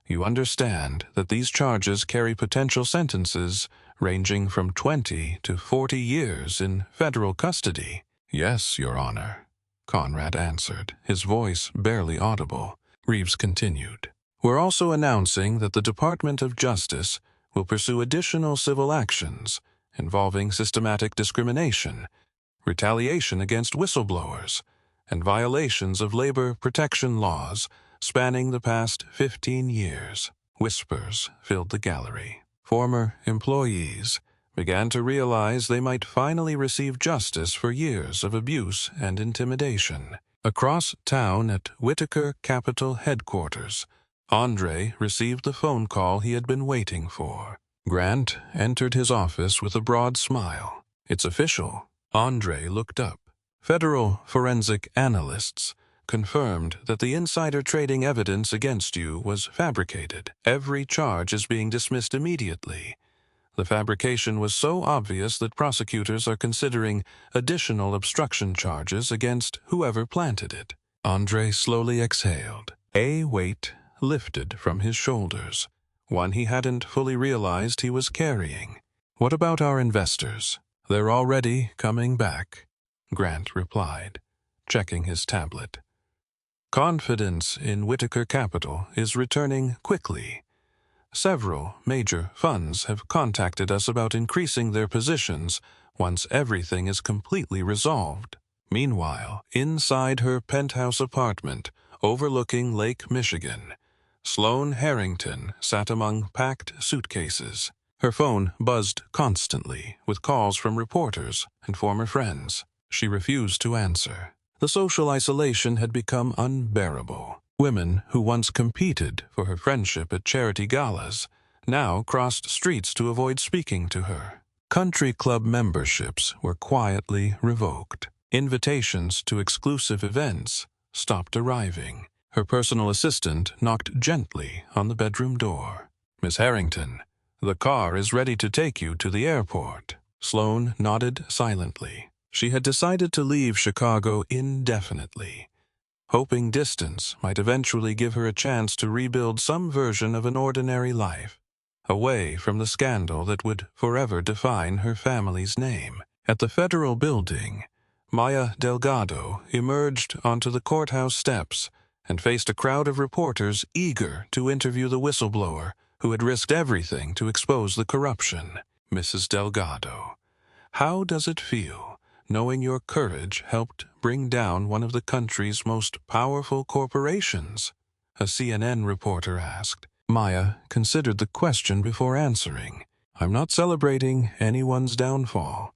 [SPEAKER 1] you understand that these charges carry potential sentences ranging from 20 to 40 years in federal custody. Yes, Your Honor, Conrad answered, his voice barely audible. Reeves continued, we're also announcing that the Department of Justice will pursue additional civil actions involving systematic discrimination, retaliation against whistleblowers, and violations of labor protection laws spanning the past 15 years. Whispers filled the gallery. Former employees began to realize they might finally receive justice for years of abuse and intimidation. Across town at Whitaker Capital headquarters, Andre received the phone call he had been waiting for. Grant entered his office with a broad smile. It's official. Andre looked up. Federal forensic analysts confirmed that the insider trading evidence against you was fabricated. Every charge is being dismissed immediately. The fabrication was so obvious that prosecutors are considering additional obstruction charges against whoever planted it. Andre slowly exhaled. A weight lifted from his shoulders, one he hadn't fully realized he was carrying. What about our investors? They're already coming back, Grant replied, checking his tablet. Confidence in Whitaker Capital is returning quickly. Several major funds have contacted us about increasing their positions once everything is completely resolved. Meanwhile, inside her penthouse apartment overlooking Lake Michigan, Sloane Harrington sat among packed suitcases. Her phone buzzed constantly with calls from reporters and former friends. She refused to answer. The social isolation had become unbearable. Women who once competed for her friendship at charity galas now crossed streets to avoid speaking to her. Country club memberships were quietly revoked. Invitations to exclusive events stopped arriving. Her personal assistant knocked gently on the bedroom door. Miss Harrington, the car is ready to take you to the airport. Sloane nodded silently. She had decided to leave Chicago indefinitely, hoping distance might eventually give her a chance to rebuild some version of an ordinary life, away from the scandal that would forever define her family's name. At the federal building, Maya Delgado emerged onto the courthouse steps and faced a crowd of reporters eager to interview the whistleblower who had risked everything to expose the corruption. Mrs. Delgado, how does it feel knowing your courage helped bring down one of the country's most powerful corporations? A CNN reporter asked. Maya considered the question before answering. I'm not celebrating anyone's downfall.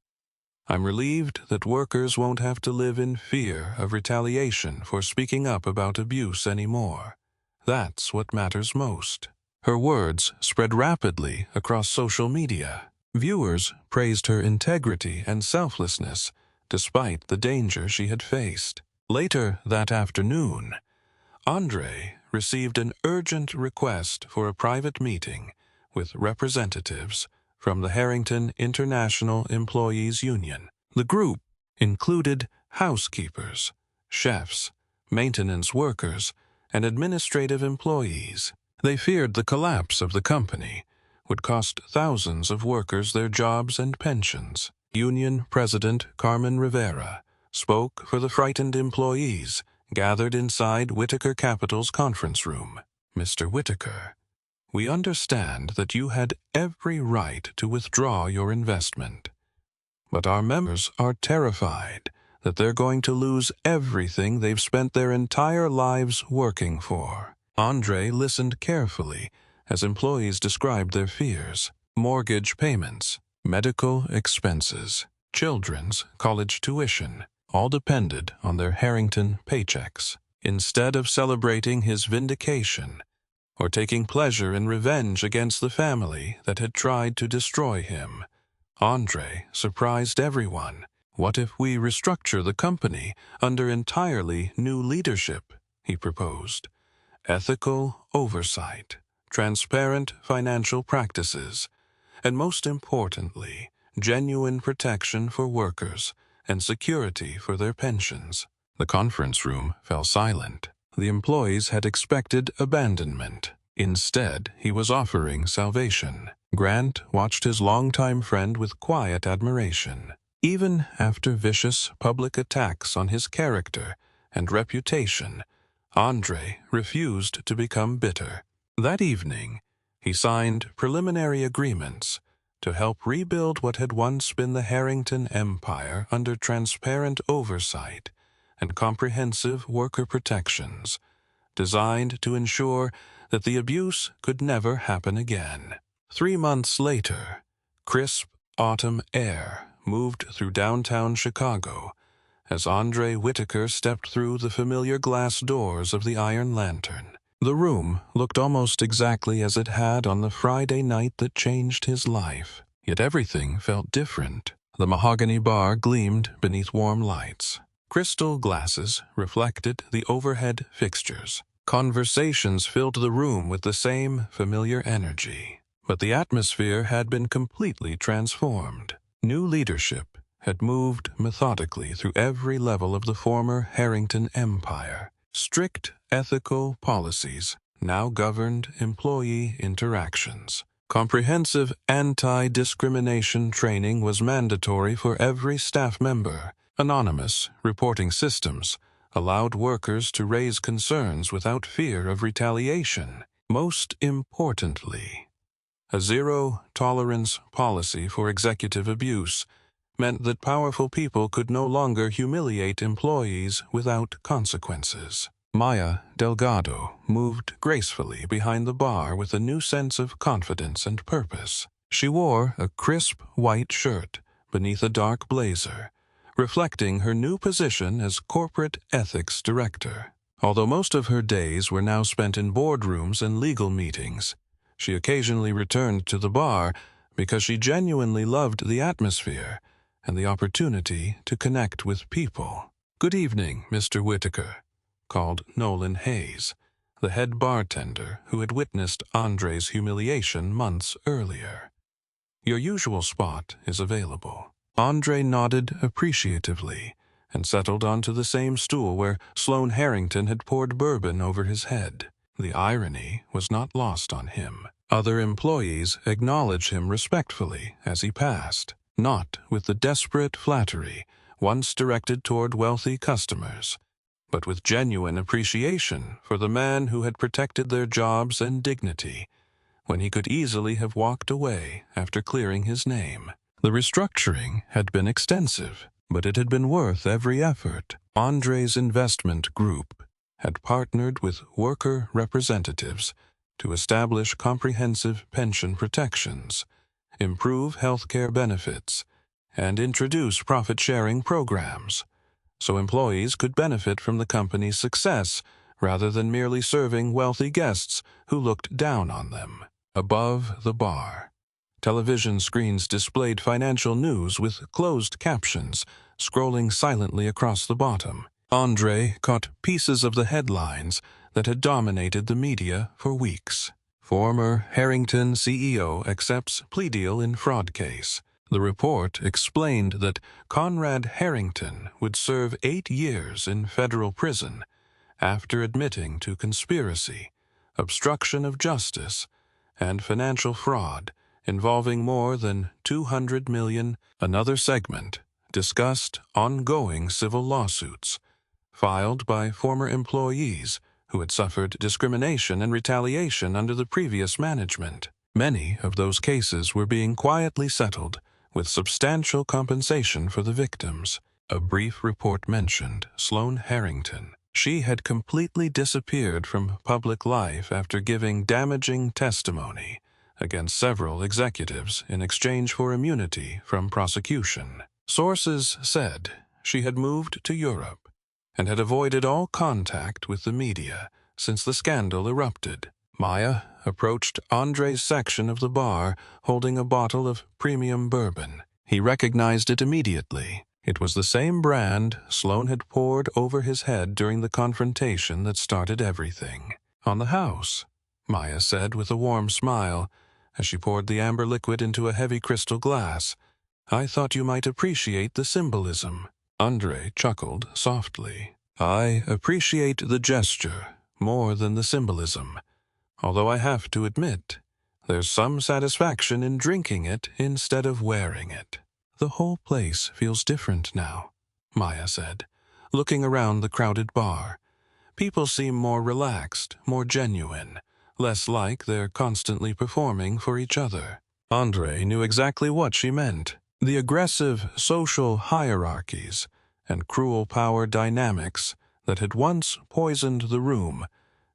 [SPEAKER 1] I'm relieved that workers won't have to live in fear of retaliation for speaking up about abuse anymore. That's what matters most. Her words spread rapidly across social media. Viewers praised her integrity and selflessness despite the danger she had faced. Later that afternoon, Andre received an urgent request for a private meeting with representatives from the Harrington International Employees Union. The group included housekeepers, chefs, maintenance workers, and administrative employees. They feared the collapse of the company would cost thousands of workers their jobs and pensions. Union President Carmen Rivera spoke for the frightened employees gathered inside Whitaker Capital's conference room. "Mr. Whitaker, we understand that you had every right to withdraw your investment. But our members are terrified that they're going to lose everything they've spent their entire lives working for." Andre listened carefully as employees described their fears. Mortgage payments, medical expenses, children's college tuition, all depended on their Harrington paychecks. Instead of celebrating his vindication or taking pleasure in revenge against the family that had tried to destroy him, Andre surprised everyone. "What if we restructure the company under entirely new leadership?" he proposed. "Ethical oversight, transparent financial practices, and most importantly, genuine protection for workers and security for their pensions." The conference room fell silent. The employees had expected abandonment. Instead, he was offering salvation. Grant watched his longtime friend with quiet admiration. Even after vicious public attacks on his character and reputation, Andre refused to become bitter. That evening, he signed preliminary agreements to help rebuild what had once been the Harrington Empire under transparent oversight and comprehensive worker protections, designed to ensure that the abuse could never happen again. 3 months later, crisp autumn air moved through downtown Chicago as Andre Whitaker stepped through the familiar glass doors of the Iron Lantern. The room looked almost exactly as it had on the Friday night that changed his life. Yet everything felt different. The mahogany bar gleamed beneath warm lights. Crystal glasses reflected the overhead fixtures. Conversations filled the room with the same familiar energy. But the atmosphere had been completely transformed. New leadership had moved methodically through every level of the former Harrington Empire. Strict ethical policies now governed employee interactions. Comprehensive anti-discrimination training was mandatory for every staff member. Anonymous reporting systems allowed workers to raise concerns without fear of retaliation. Most importantly, a zero-tolerance policy for executive abuse meant that powerful people could no longer humiliate employees without consequences. Maya Delgado moved gracefully behind the bar with a new sense of confidence and purpose. She wore a crisp white shirt beneath a dark blazer, reflecting her new position as corporate ethics director. Although most of her days were now spent in boardrooms and legal meetings, she occasionally returned to the bar because she genuinely loved the atmosphere and the opportunity to connect with people. "Good evening, Mr. Whitaker," called Nolan Hayes, the head bartender who had witnessed Andre's humiliation months earlier. "Your usual spot is available." Andre nodded appreciatively and settled onto the same stool where Sloane Harrington had poured bourbon over his head. The irony was not lost on him. Other employees acknowledged him respectfully as he passed, not with the desperate flattery once directed toward wealthy customers, but with genuine appreciation for the man who had protected their jobs and dignity when he could easily have walked away after clearing his name. The restructuring had been extensive, but it had been worth every effort. Andre's investment group had partnered with worker representatives to establish comprehensive pension protections, improve healthcare benefits, and introduce profit-sharing programs, so employees could benefit from the company's success rather than merely serving wealthy guests who looked down on them. Above the bar, television screens displayed financial news with closed captions scrolling silently across the bottom. Andre caught pieces of the headlines that had dominated the media for weeks. "Former Harrington CEO accepts plea deal in fraud case." The report explained that Conrad Harrington would serve 8 years in federal prison after admitting to conspiracy, obstruction of justice, and financial fraud involving more than $200 million. Another segment discussed ongoing civil lawsuits filed by former employees who had suffered discrimination and retaliation under the previous management. Many of those cases were being quietly settled with substantial compensation for the victims. A brief report mentioned Sloane Harrington. She had completely disappeared from public life after giving damaging testimony against several executives in exchange for immunity from prosecution. Sources said she had moved to Europe and had avoided all contact with the media since the scandal erupted. Maya approached Andre's section of the bar holding a bottle of premium bourbon. He recognized it immediately. It was the same brand Sloane had poured over his head during the confrontation that started everything. "On the house," Maya said with a warm smile as she poured the amber liquid into a heavy crystal glass. "I thought you might appreciate the symbolism." Andre chuckled softly. "I appreciate the gesture more than the symbolism, although I have to admit, there's some satisfaction in drinking it instead of wearing it." "The whole place feels different now," Maya said, looking around the crowded bar. "People seem more relaxed, more genuine, less like they're constantly performing for each other." Andre knew exactly what she meant. The aggressive social hierarchies and cruel power dynamics that had once poisoned the room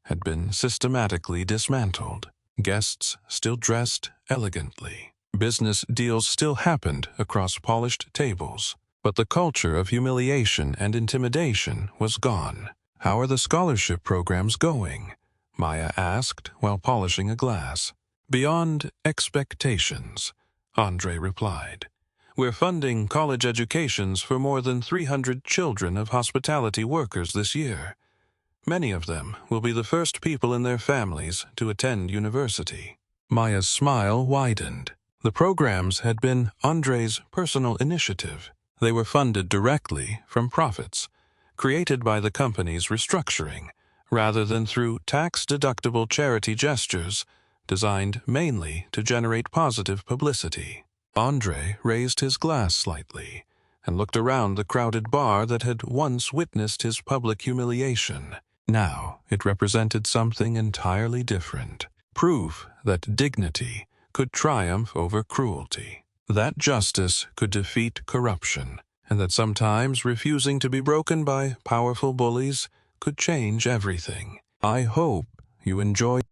[SPEAKER 1] had been systematically dismantled. Guests still dressed elegantly. Business deals still happened across polished tables, but the culture of humiliation and intimidation was gone. "How are the scholarship programs going?" Maya asked while polishing a glass. "Beyond expectations," Andre replied. "We're funding college educations for more than 300 children of hospitality workers this year. Many of them will be the first people in their families to attend university." Maya's smile widened. The programs had been Andre's personal initiative. They were funded directly from profits, created by the company's restructuring, rather than through tax-deductible charity gestures designed mainly to generate positive publicity. Andre raised his glass slightly and looked around the crowded bar that had once witnessed his public humiliation. Now it represented something entirely different. Proof that dignity could triumph over cruelty, that justice could defeat corruption, and that sometimes refusing to be broken by powerful bullies could change everything. I hope you enjoyed